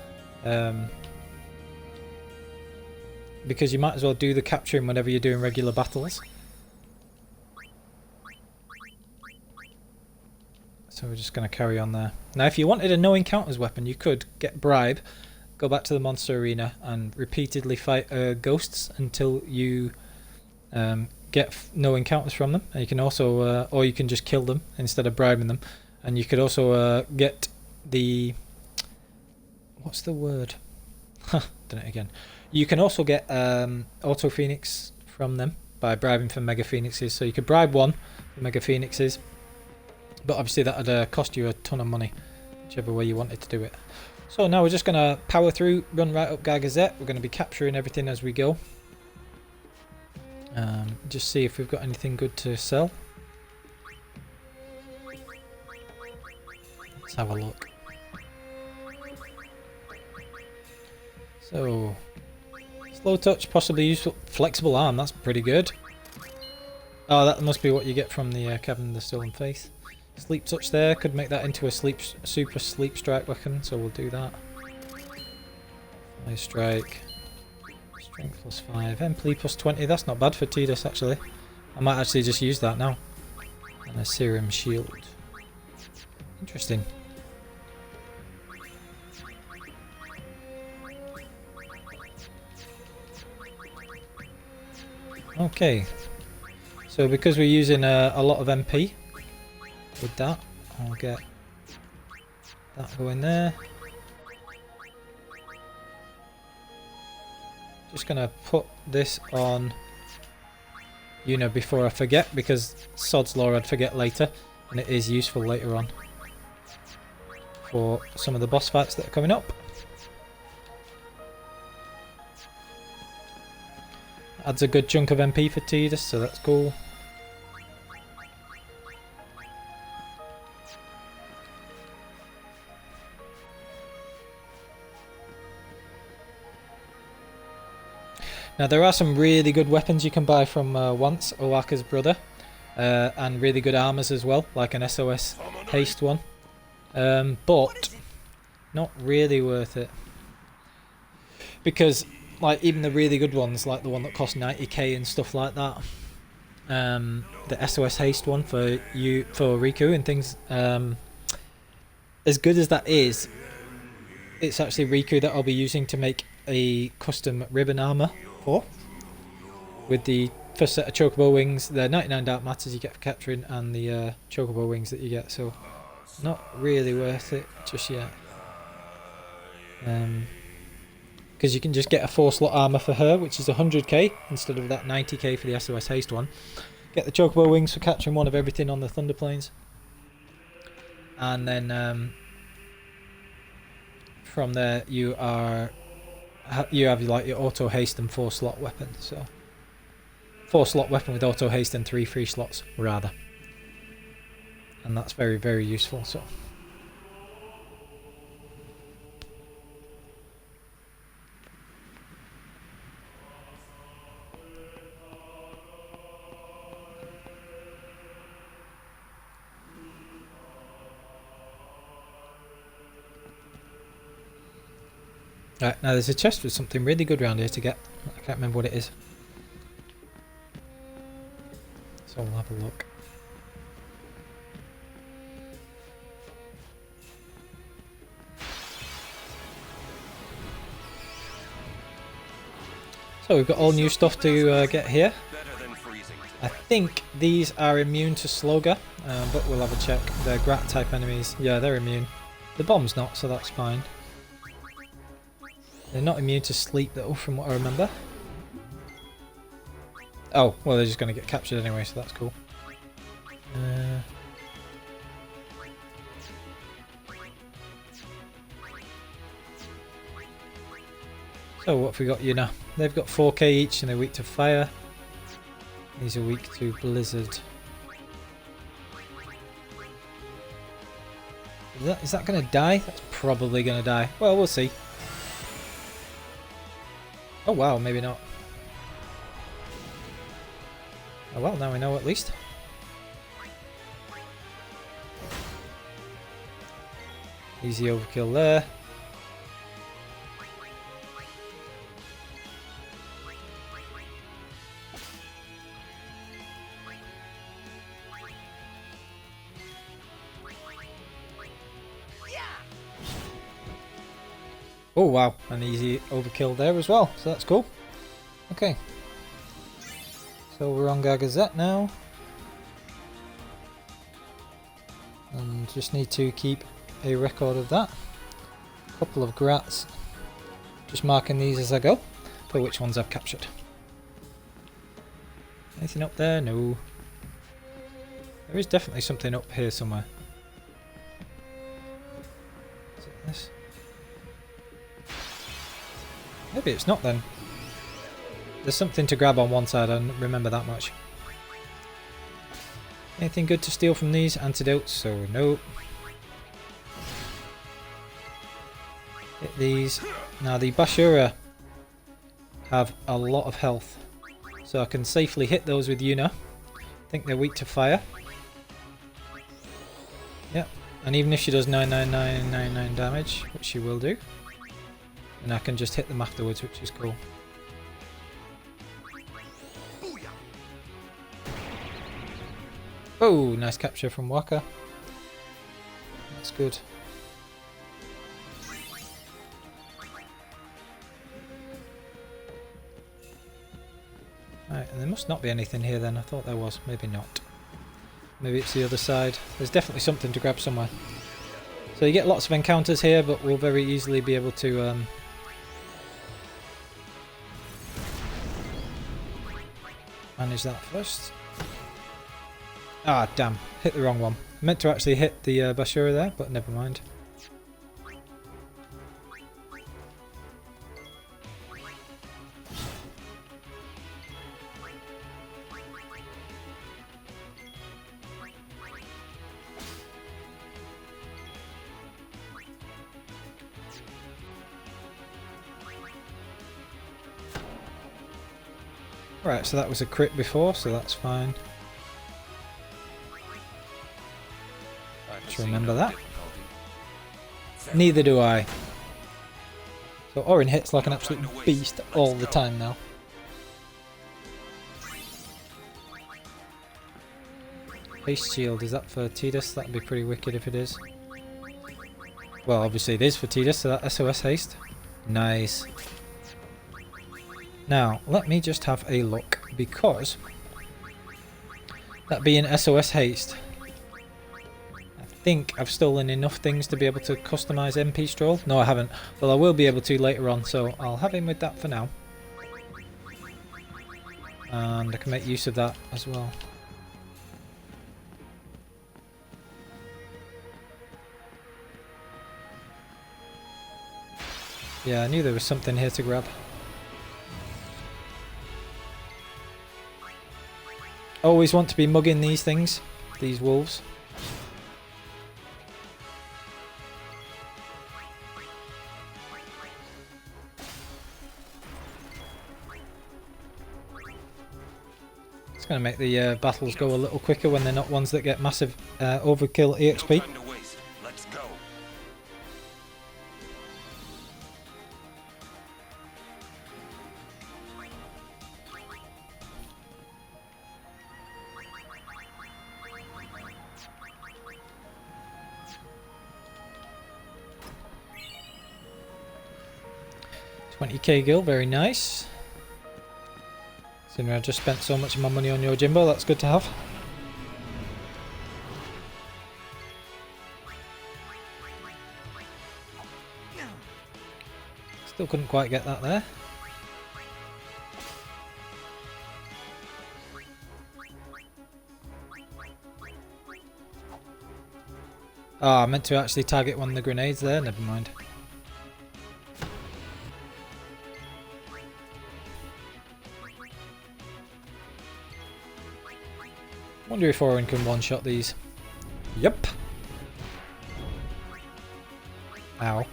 Because you might as well do the capturing whenever you're doing regular battles. So we're just going to carry on there. Now if you wanted a no encounters weapon, you could get Bribe, go back to the monster arena and repeatedly fight ghosts until you get no encounters from them. And you can also, or you can just kill them instead of bribing them. And you could also get the... what's the word? Done it again. You can also get Auto Phoenix from them by bribing for Mega Phoenixes. So you could bribe one for Mega Phoenixes, but obviously that would cost you a ton of money, whichever way you wanted to do it. So now we're just going to power through, run right up Gargazette. We're going to be capturing everything as we go. Just see if we've got anything good to sell. Let's have a look. So... slow touch, possibly useful. Flexible arm, that's pretty good. Oh, that must be what you get from the Cavern of the Stolen Faith. Sleep touch there, could make that into a super sleep strike weapon, so we'll do that. Fly strike. Strength plus 5, MP plus 20, that's not bad for Tidus actually. I might actually just use that now. And a serum shield. Interesting. Okay, so because we're using a lot of MP with that, I'll get that going there. Just gonna put this on Yuna before I forget, because sod's law I'd forget later, and it is useful later on for some of the boss fights that are coming up. Adds a good chunk of MP for Tidus, so that's cool. Now there are some really good weapons you can buy from Once, Oaka's brother, and really good armors as well, like an SOS haste one, but not really worth it, because like even the really good ones, like the one that cost 90k and stuff like that, the SOS haste one for Riku and things, as good as that is, it's actually Riku that I'll be using to make a custom ribbon armor for, with the first set of chocobo wings, the 99 dark matters you get for capturing, and the chocobo wings that you get, so not really worth it just yet, because you can just get a 4-slot armor for her, which is 100k instead of that 90k for the SOS haste one. Get the chocobo wings for capturing one of everything on the Thunder Plains, and then from there you have like your auto haste and 4-slot weapon. So 4-slot weapon with auto haste and 3 free slots rather, and that's very, very useful. So right, now there's a chest with something really good around here to get. I can't remember what it is, so we'll have a look. So we've got all new stuff to get here. I think these are immune to Slogger, but we'll have a check. They're Grat type enemies. Yeah, they're immune. The bomb's not, so that's fine. They're not immune to sleep though, from what I remember. Oh, well, they're just going to get captured anyway, so that's cool. So what have we got, Yuna? They've got 4k each and they're weak to fire. These are weak to blizzard. Is that going to die? That's probably going to die. Well, we'll see. Oh wow, maybe not. Oh well, now we know at least. Easy overkill there. Oh wow, an easy overkill there as well, so that's cool. Okay. So we're on Gagazette now. And just need to keep a record of that. A couple of grats. Just marking these as I go, for which ones I've captured. Anything up there? No. There is definitely something up here somewhere. Is it this? Maybe it's not then. There's something to grab on one side, I remember that much. Anything good to steal from these? Antidotes, so no. Hit these. Now the Bashura have a lot of health, so I can safely hit those with Yuna. I think they're weak to fire. Yep, and even if she does 99999 damage, which she will do, and I can just hit them afterwards, which is cool. Oh, nice capture from Waka. That's good. Right, and there must not be anything here then. I thought there was. Maybe not. Maybe it's the other side. There's definitely something to grab somewhere. So you get lots of encounters here, but we'll very easily be able to Manage that first. Ah, damn. Hit the wrong one. I meant to actually hit the Bashura there, but never mind. Right, so that was a crit before, so that's fine. Just remember that. Neither do I. So Orin hits like an absolute beast all the time now. Haste shield, is that for Tidus? That'd be pretty wicked if it is. Well, obviously it is for Tidus, so that SOS haste. Nice. Now, let me just have a look, because that being SOS haste, I think I've stolen enough things to be able to customise MP Stroll. No, I haven't. Well, I will be able to later on, so I'll have him with that for now. And I can make use of that as well. Yeah, I knew there was something here to grab. Always want to be mugging these things, these wolves. It's going to make the battles go a little quicker when they're not ones that get massive overkill EXP. Let's go. $20k gil, very nice. Considering I just spent so much of my money on your Jimbo, that's good to have. Still couldn't quite get that there. Ah, I meant to actually target one of the grenades there, never mind. Wonder if Orin can one-shot these. Yep. Ow.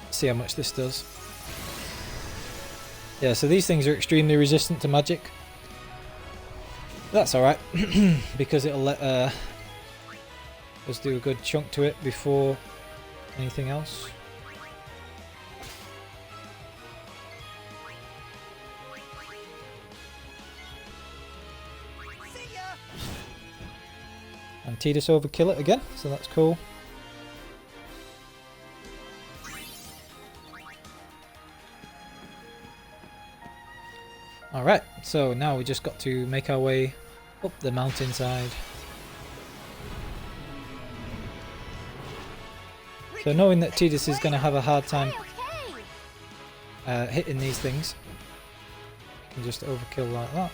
Let's see how much this does. Yeah, so these things are extremely resistant to magic. That's alright, because it'll let us do a good chunk to it before anything else. And Tidus overkill it again, so that's cool. Alright, so now we just got to make our way up the mountainside. So knowing that Tidus is going to have a hard time hitting these things, you can just overkill like that.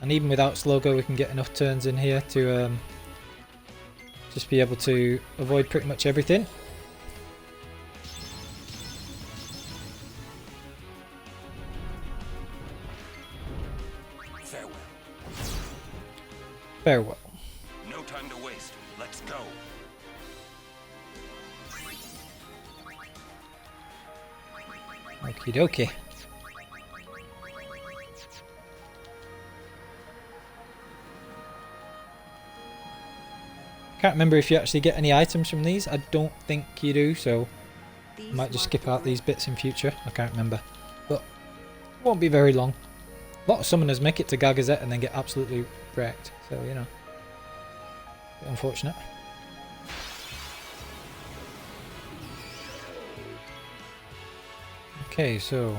And even without slow go, we can get enough turns in here to just be able to avoid pretty much everything. Farewell. Farewell. No time to waste. Let's go. Okie dokie. Can't remember if you actually get any items from these. I don't think you do, so I might just skip out these bits in future. I can't remember, but it won't be very long. A lot of summoners make it to Gagazet and then get absolutely wrecked, so you know, bit unfortunate. Okay, so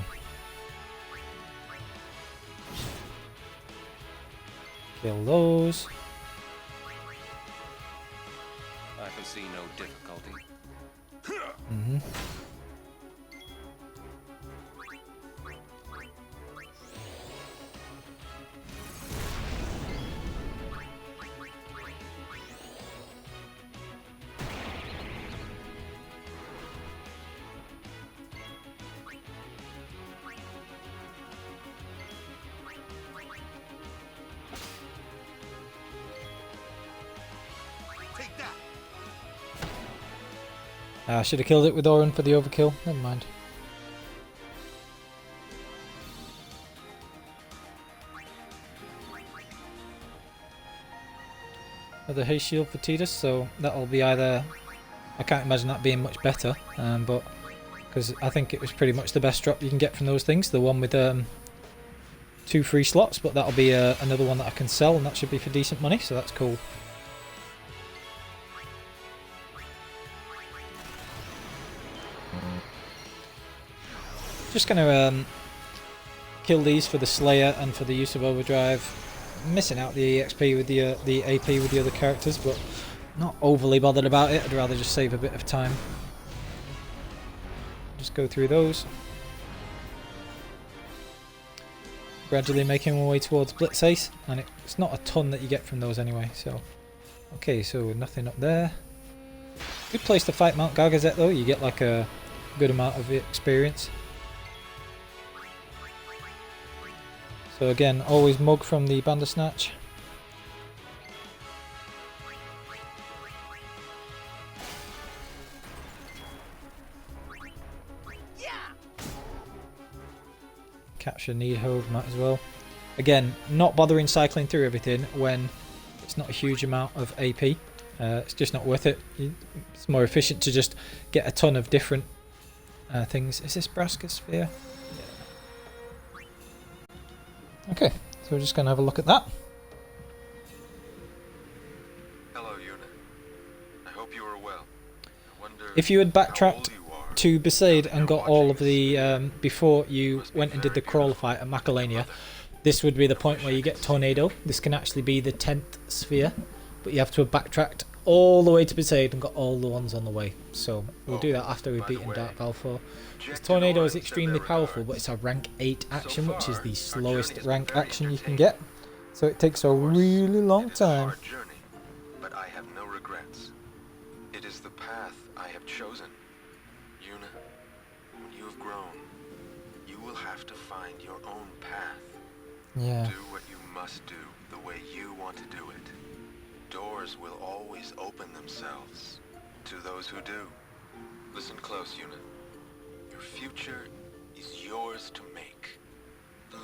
Kill those. I foresee no difficulty. Mm-hmm. Take that. I should have killed it with Orin for the overkill. Never mind. Another haste shield for Tidus, so that'll be either... I can't imagine that being much better, but because I think it was pretty much the best drop you can get from those things, the one with 2 free slots, but that'll be another one that I can sell, and that should be for decent money, so that's cool. Just gonna kill these for the Slayer and for the use of Overdrive. Missing out the EXP with the AP with the other characters, but not overly bothered about it. I'd rather just save a bit of time. Just go through those. Gradually making my way towards Blitz Ace, and it's not a ton that you get from those anyway, so... Okay, so nothing up there. Good place to fight Mount Gargazet though, you get like a good amount of experience. So again, always mug from the Bandersnatch. Capture Needhove, might as well. Again, not bothering cycling through everything when it's not a huge amount of AP. It's just not worth it. It's more efficient to just get a ton of different things. Is this Braska Sphere? Okay, so we're just going to have a look at that. Hello, Yuna. I hope you are well. I wonder If you had how backtracked old you are. to Besaid and got all of the, before you went and did the crawler fight at Macalania, this would be the point where you get Tornado. This can actually be the 10th sphere, but you have to have backtracked all the way to Besaid and got all the ones on the way. So we'll do that after we've beaten Dark Valfor. This Tornado is extremely powerful, but it's a rank 8 action, which is the slowest rank action you can get. So it takes a really long time. Journey, but I have no regrets. It is the path I have chosen. Yuna, when you have grown, you will have to find your own path. Yeah. Do what you must do the way you want to do it. Doors will always open themselves to those who do. Listen close, Yuna. Your future is yours to make.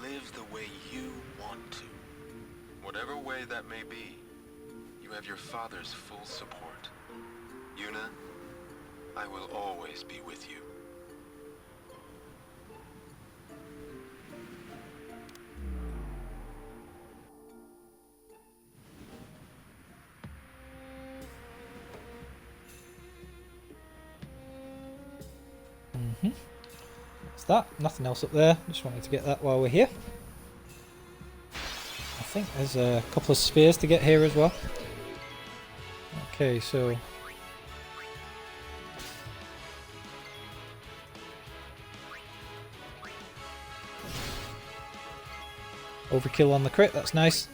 Live the way you want to. Whatever way that may be, you have your father's full support. Yuna, I will always be with you. That's that. Nothing else up there. Just wanted to get that while we're here. I think there's a couple of spears to get here as well. Okay, so... Overkill on the crit, that's nice.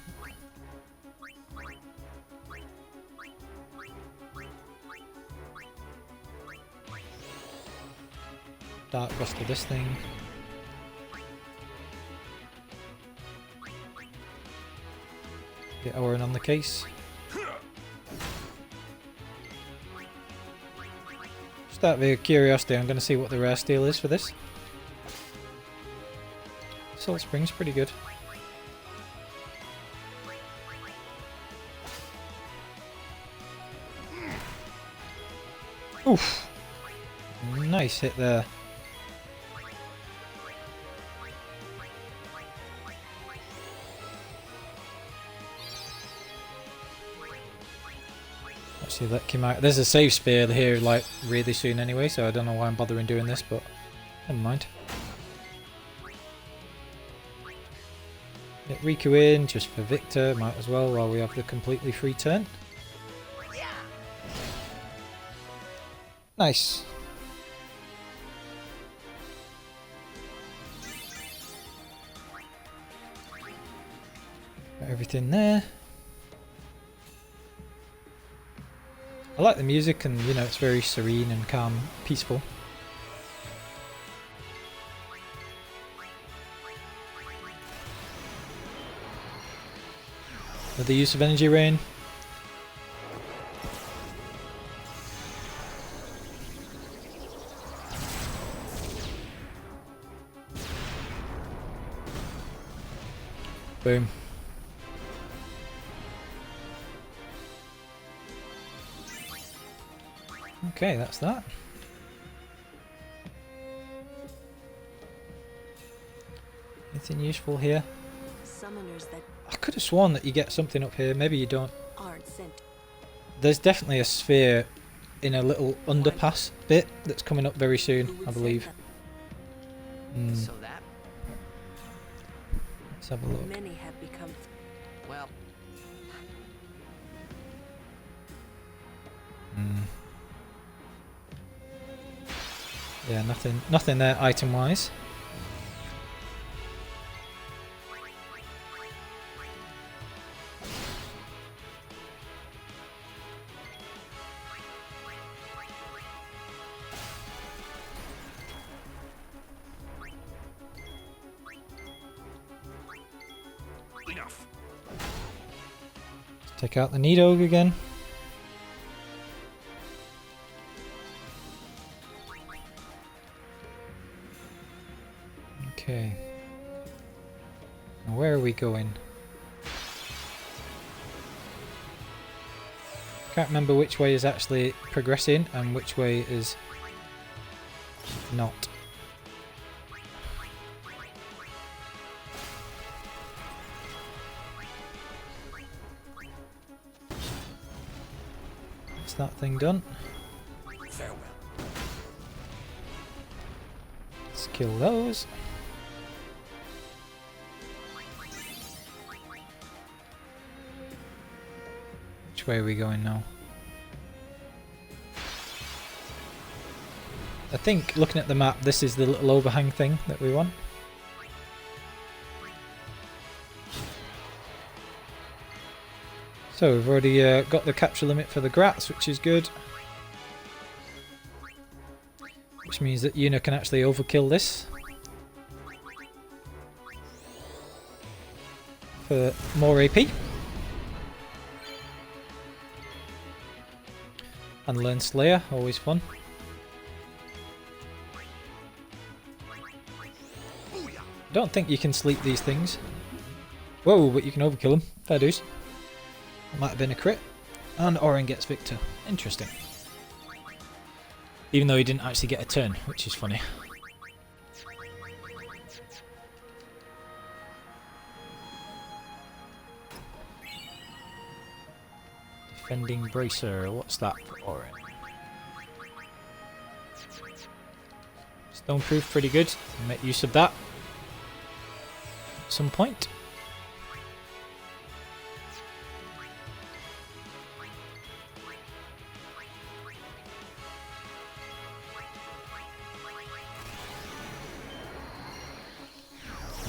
Dark Buster this thing. Get Orin on the case. Just out of curiosity, I'm going to see what the rare steel is for this. Salt Spring's pretty good. Oof! Nice hit there. Actually, that came out. There's a save spear here, like, really soon anyway, so I don't know why I'm bothering doing this, but never mind. Get Riku in just for Victor, might as well while we have the completely free turn. Nice. Got everything there. I like the music, and you know, it's very serene and calm, peaceful. With the use of energy rain. Boom. Okay, that's that. Anything useful here? Summoners that I could have sworn that you get something up here. Maybe you don't. aren't sent. There's definitely a sphere in a little underpass bit that's coming up very soon, I believe. So that, Let's have a look. Many have become. well, Yeah, nothing there item-wise. Enough. Let's take out the Nidog again. Okay. Now where are we going? Can't remember which way is actually progressing and which way is not. That's that thing done. Farewell. Let's kill those. Which way are we going now? I think, looking at the map, this is the little overhang thing that we want. So we've already got the capture limit for the Grats, which is good. Which means that Yuna can actually overkill this. For more AP. And learn Slayer, always fun. Don't think you can sleep these things. Whoa, but you can overkill them. Fair dues. That might have been a crit. And Orin gets Victor. Interesting. Even though he didn't actually get a turn, which is funny. Defending Bracer, what's that for Orin? Stoneproof, pretty good. Make use of that at some point.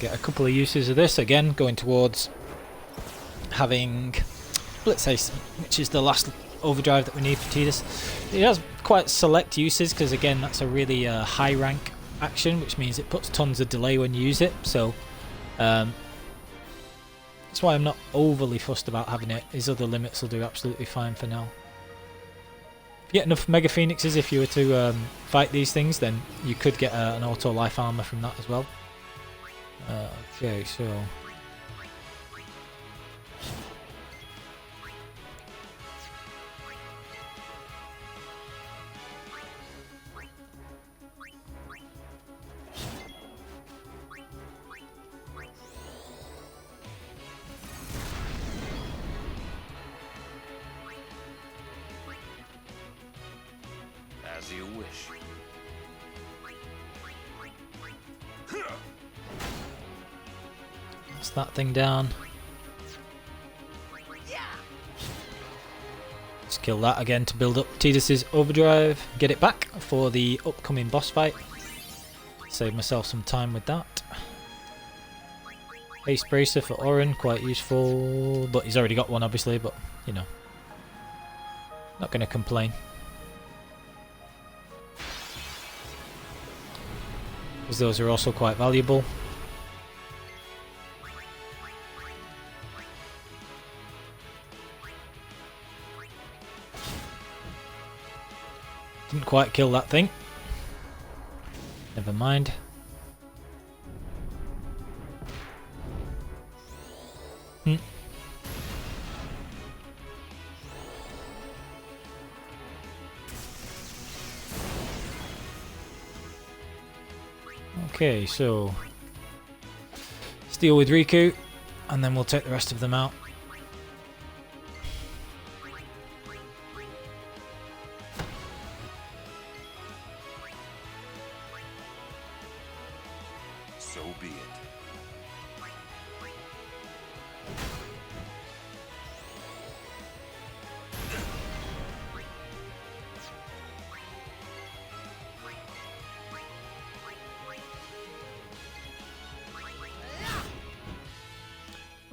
Get a couple of uses of this, again going towards having Blitz Ace, which is the last overdrive that we need for Tidus. It has quite select uses because again that's a really high rank action, which means it puts tons of delay when you use it, so that's why I'm not overly fussed about having it. His other limits will do absolutely fine for now. If you get enough Mega Phoenixes, if you were to fight these things, then you could get an auto life armor from that as well. Okay, so As you wish. That's that thing down. Let's kill that again to build up Tidus's overdrive. Get it back for the upcoming boss fight. Save myself some time with that. Haste Bracer for Orin, quite useful. But he's already got one obviously, but you know. Not going to complain. Because those are also quite valuable. Didn't quite kill that thing. Never mind. Okay, so steal with Riku, and then we'll take the rest of them out. So be it.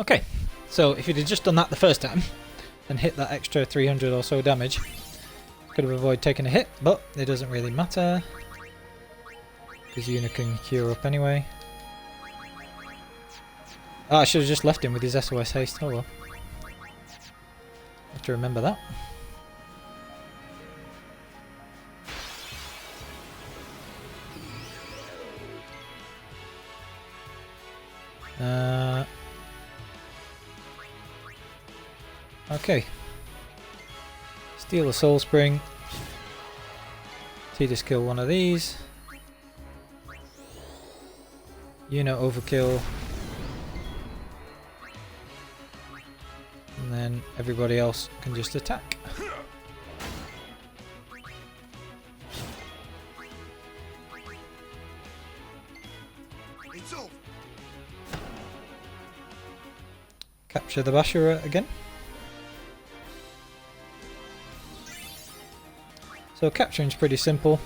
Okay, so if you'd have just done that the first time and hit that extra 300 or so damage, could have avoided taking a hit, but it doesn't really matter because Yuna can cure up anyway. Oh, I should have just left him with his SOS haste. Oh well. Have to remember that. Okay. Steal a Soul Spring. Tidus kill one of these. Yuna overkill. And then everybody else can just attack. It's over. Capture the Bashira again. So capturing's pretty simple.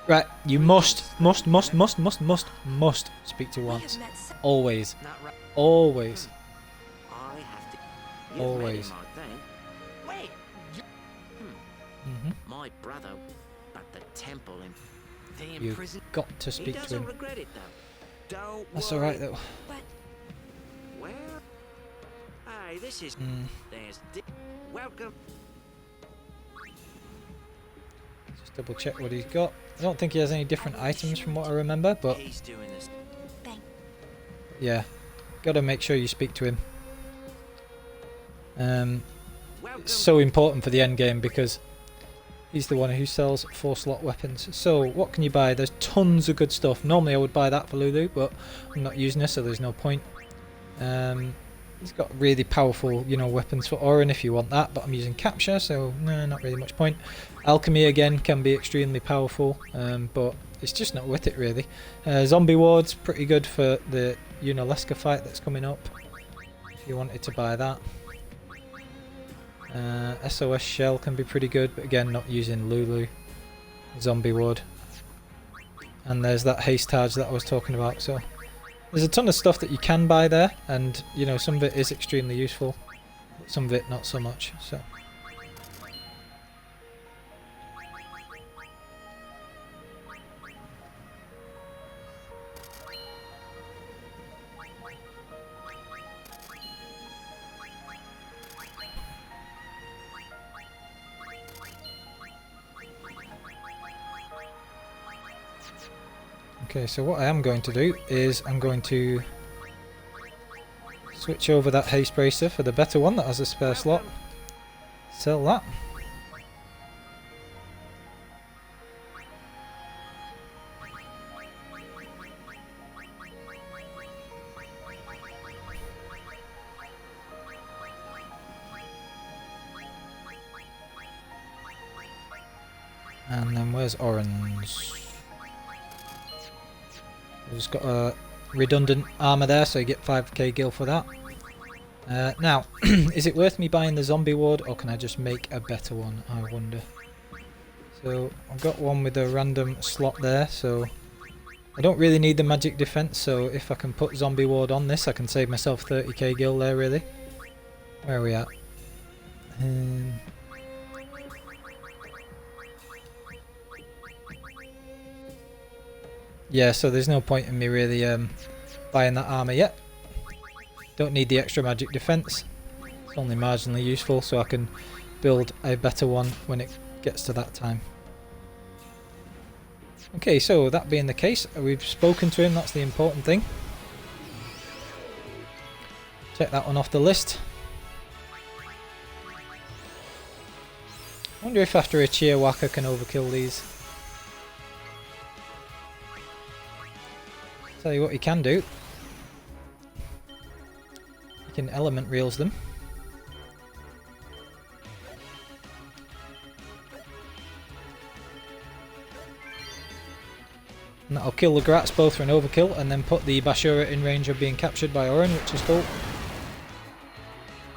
Right, you must speak to once. Always. Not right. Always. I have to. You've Always. made him, I think. Wait. My brother, at the temple in the You've prison. got to He speak to doesn't him. regret it though. Don't That's worry. alright though. But Well, hey, this is. There's. Welcome. Just double check what he's got. I don't think he has any different items from what I remember, but He's doing this. thank yeah. Gotta make sure you speak to him. Welcome. It's so important for the end game because he's the one who sells 4-slot weapons. So what can you buy? There's tons of good stuff. Normally I would buy that for Lulu, but I'm not using it, so there's no point. He's got really powerful, you know, weapons for Orin if you want that, but I'm using capture, so not really much point. Alchemy again can be extremely powerful, but it's just not worth it really. Zombie ward's pretty good for the Yuna fight that's coming up, if you wanted to buy that. SOS shell can be pretty good, but again not using Lulu. Zombie ward. And there's that haste charge that I was talking about, so there's a ton of stuff that you can buy there, and you know, some of it is extremely useful, but some of it not so much. So okay, so what I am going to do is I'm going to switch over that haste bracer for the better one that has a spare slot. Sell that. And then where's Orange? I've just got a redundant armor there, so you get 5k gil for that. Now, is it worth me buying the zombie ward, or can I just make a better one, I wonder? So, I've got one with a random slot there, so I don't really need the magic defense, so if I can put zombie ward on this, I can save myself 30k gil there, really. Where are we at? Yeah, so there's no point in me really buying that armor yet. Don't need the extra magic defense. It's only marginally useful, so I can build a better one when it gets to that time. Okay, so that being the case, we've spoken to him, that's the important thing. Check that one off the list. I wonder if after a cheer whacker can overkill these. Tell you what you can do. You can element reels them. And that'll kill the Grats both for an overkill, and then put the Bashura in range of being captured by Oren, which is cool.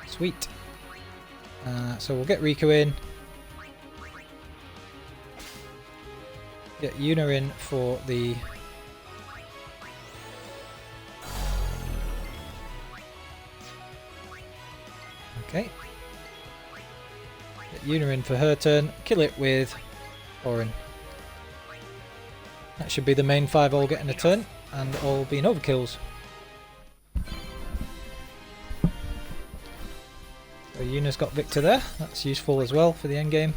Sweet. So we'll get Riku in. Get Yuna in for the... Okay. Get Yuna in for her turn. Kill it with Oren. That should be the main 5 all getting a turn, and all being overkills. So Yuna's got Victor there. That's useful as well for the end game.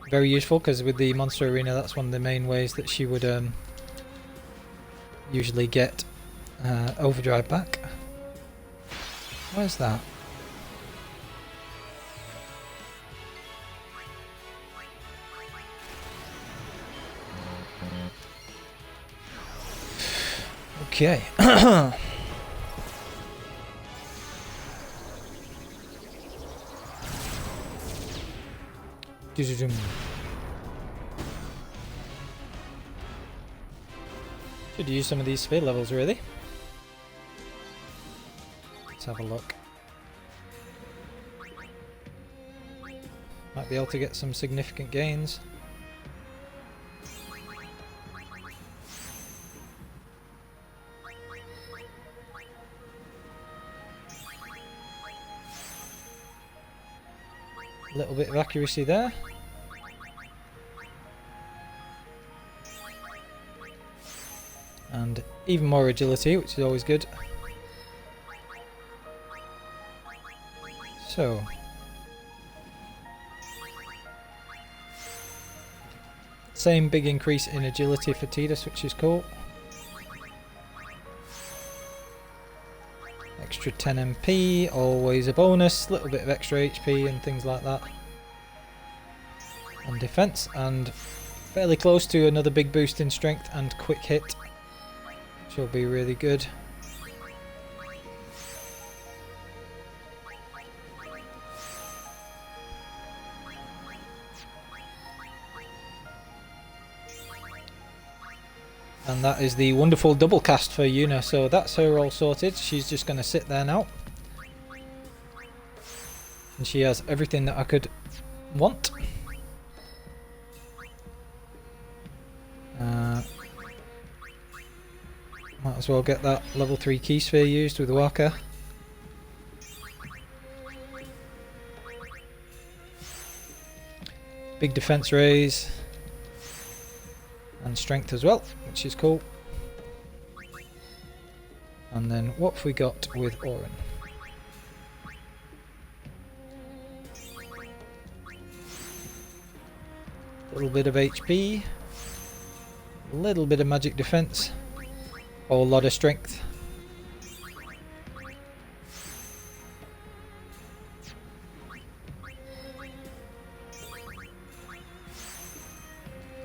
Very useful, because with the Monster Arena, that's one of the main ways that she would usually get Overdrive back. Where's that? Okay. Should use some of these sphere levels, really. Let's have a look. Might be able to get some significant gains. A little bit of accuracy there. And even more agility, which is always good. So. Same big increase in agility for Tidus, which is cool. Extra 10 MP, always a bonus, little bit of extra HP and things like that. And defense, and fairly close to another big boost in strength and quick hit, which will be really good. And that is the wonderful double cast for Yuna, so that's her all sorted. She's just going to sit there now. And she has everything that I could want. Might as well get that level 3 key sphere used with Waka. Big defense raise. And strength as well, which is cool. And then what have we got with Oren? A little bit of HP, a little bit of magic defense, a whole lot of strength.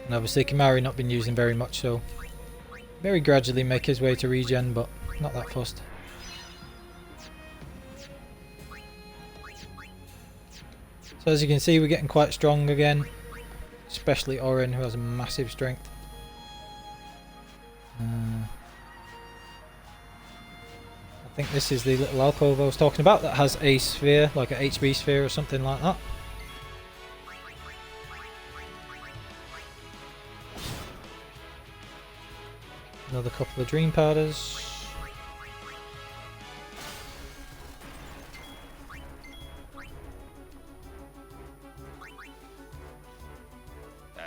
And obviously Kimahri not been using very much, so very gradually make his way to regen, but not that fussed. So as you can see, we're getting quite strong again, especially Oren, who has a massive strength. I think this is the little alcove I was talking about that has a sphere, like a HB sphere or something like that. Another couple of dream powders.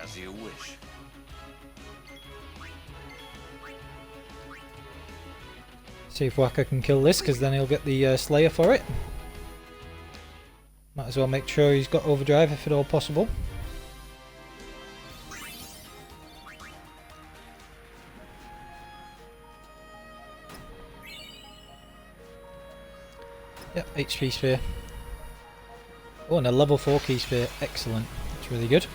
As you wish. See if Waka can kill this, because then he'll get the Slayer for it. Might as well make sure he's got overdrive if at all possible. Yep, HP sphere. Oh, and a level 4 key sphere. Excellent. That's really good.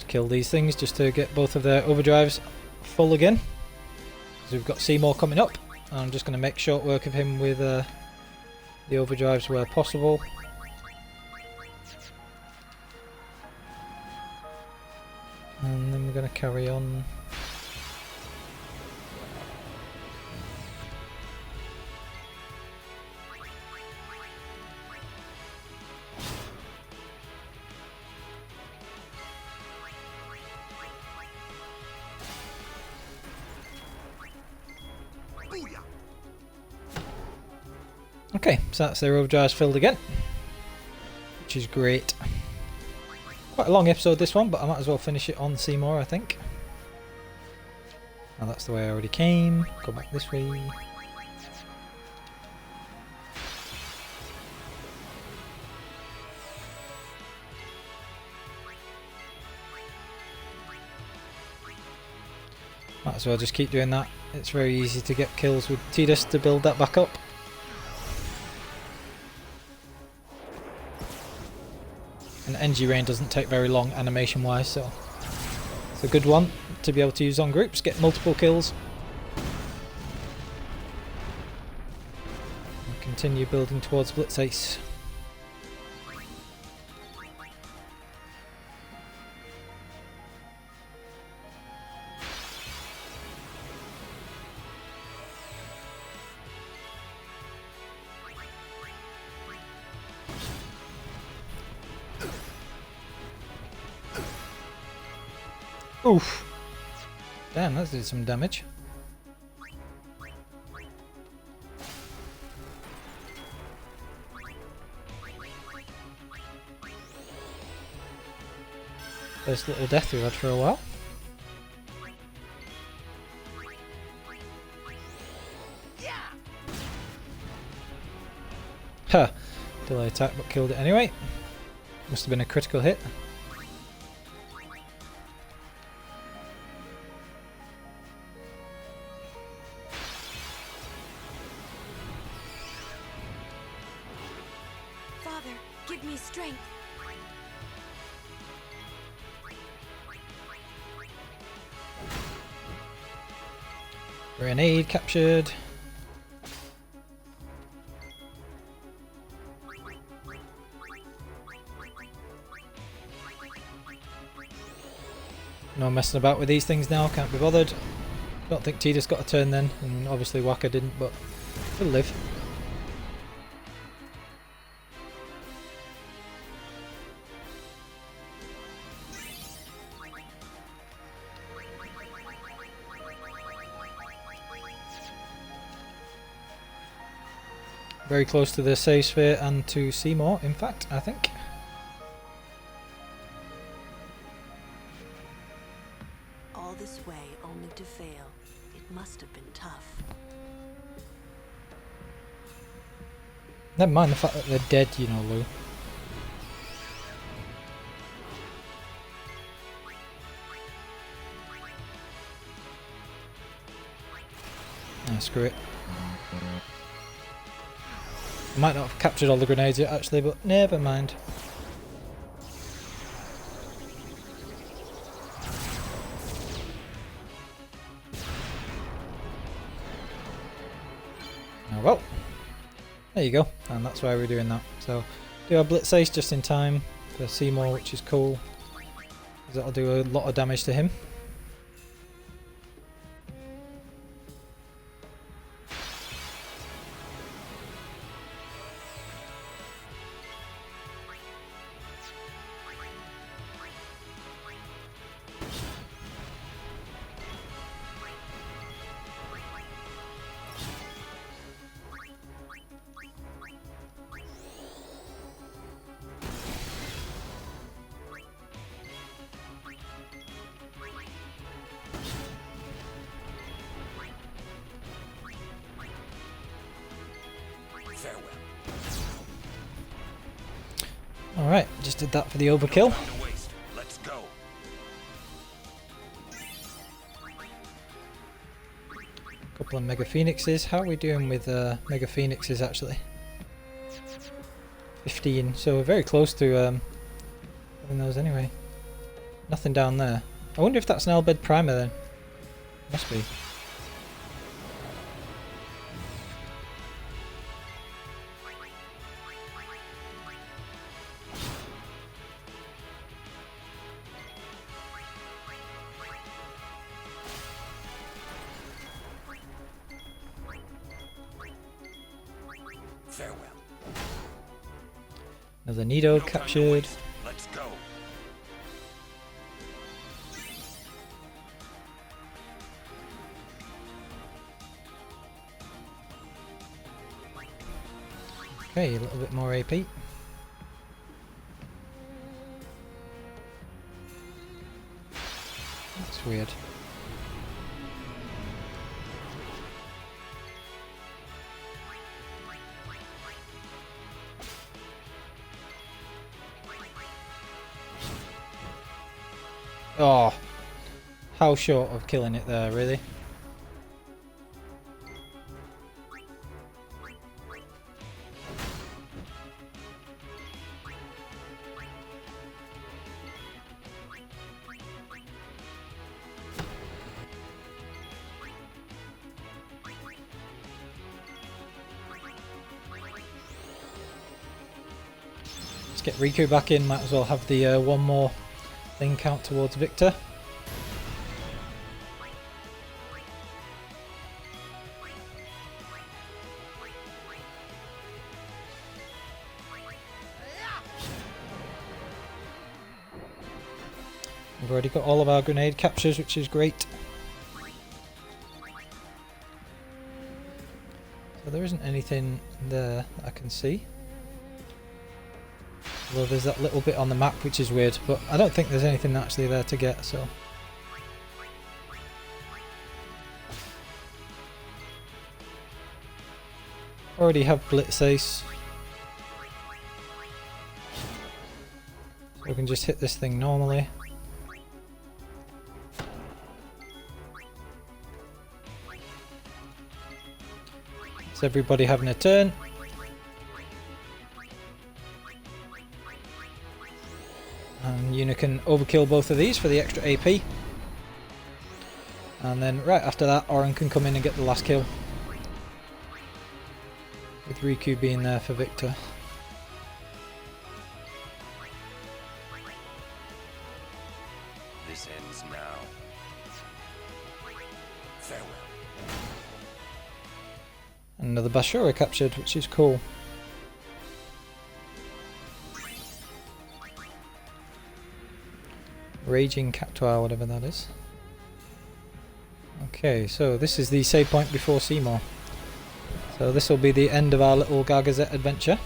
Kill these things just to get both of their overdrives full again. So we've got Seymour coming up. I'm just going to make short work of him with the overdrives where possible. And then we're going to carry on. Okay, so that's their overdrives filled again, which is great. Quite a long episode this one, but I might as well finish it on Seymour, I think. Now that's the way I already came. Go back this way. Might as well just keep doing that. It's very easy to get kills with Tidus to build that back up. And NG Rain doesn't take very long animation wise, so it's a good one to be able to use on groups, get multiple kills. And continue building towards Blitz Ace. Oof. Damn, that did some damage. First little death we've had for a while. Huh. Delay attack but killed it anyway. Must have been a critical hit. Give me strength. Grenade captured. No messing about with these things now, can't be bothered. Don't think Tidus got a turn then, and obviously Waka didn't, but he'll live. Very close to the save sphere and to Seymour, in fact, I think. All this way only to fail. It must have been tough. Never mind the fact that they're dead, you know, Lou. screw it. I might not have captured all the grenades yet actually, but never mind. Oh well. There you go. And that's why we're doing that. So do our Blitz Ace just in time for Seymour, which is cool. Because that'll do a lot of damage to him. Farewell. Alright, just did that for the overkill. Time to waste. Let's go. Couple of Mega Phoenixes. How are we doing with Mega Phoenixes actually? 15, so we're very close to having those anyway. Nothing down there. I wonder if that's an Elbed Primer then. Must be. Farewell. Another Nido captured. Let's go. Okay, a little bit more AP. That's weird. Oh, how short of killing it there, really? Let's get Riku back in, might as well have the one more thing count towards Victor. We've already got all of our grenade captures, which is great. So there isn't anything there that I can see. Although there's that little bit on the map which is weird, but I don't think there's anything actually there to get, so. Already have Blitz Ace. So we can just hit this thing normally. Is everybody having a turn? And Yuna can overkill both of these for the extra AP. And then right after that, Oren can come in and get the last kill. With Riku being there for Victor. This ends now. Farewell. Another Bashura captured, which is cool. Raging Cactuar, whatever that is. Okay, so this is the save point before Seymour. So this will be the end of our little Gargazette adventure.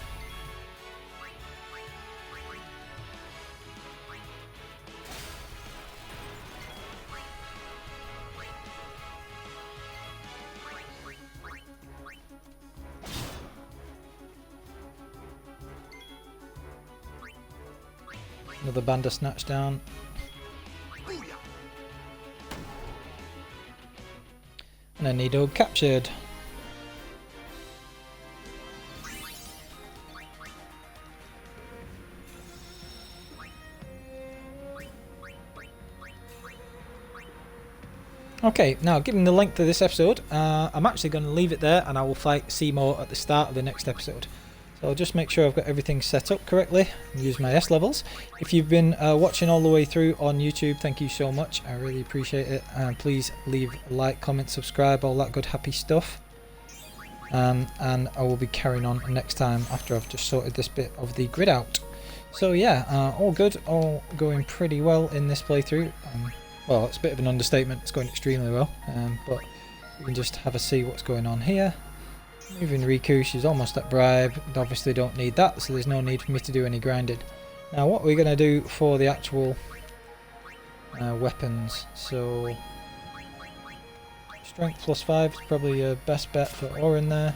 Another Bandersnatch down. And a Nido captured. Okay, now given the length of this episode, I'm actually going to leave it there, and I will fight Seymour at the start of the next episode. So I'll just make sure I've got everything set up correctly and use my S levels. If you've been watching all the way through on YouTube, thank you so much. I really appreciate it. Please leave a like, comment, subscribe, all that good happy stuff. And I will be carrying on next time after I've just sorted this bit of the grid out. So yeah, all good, all going pretty well in this playthrough. Well, it's a bit of an understatement, it's going extremely well, but we can just have a see what's going on here. Moving Riku, she's almost at bribe, obviously don't need that, so there's no need for me to do any grinding. Now what we're going to do for the actual weapons, so strength +5 is probably your best bet for Orin there.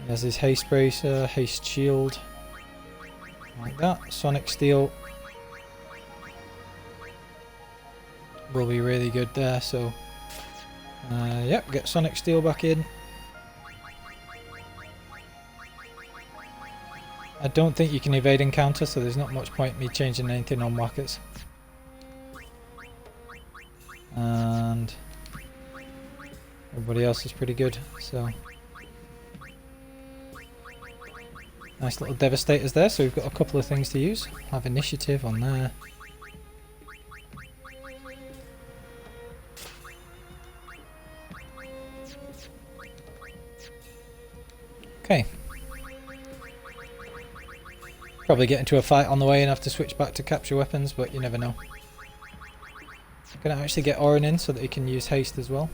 There's his haste bracer, haste shield, like that. Sonic steel will be really good there, so yep, get Sonic steel back in. I don't think you can evade encounter, so there's not much point me changing anything on Whackers. And everybody else is pretty good, so nice little devastators there, so we've got a couple of things to use. Have initiative on there. Okay. Probably get into a fight on the way and have to switch back to capture weapons, but you never know. Gonna actually get Orin in so that he can use haste as well.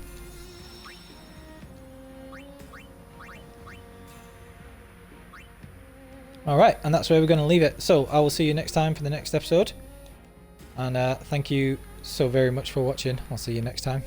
Alright, and that's where we're going to leave it. So I will see you next time for the next episode. And thank you so very much for watching. I'll see you next time.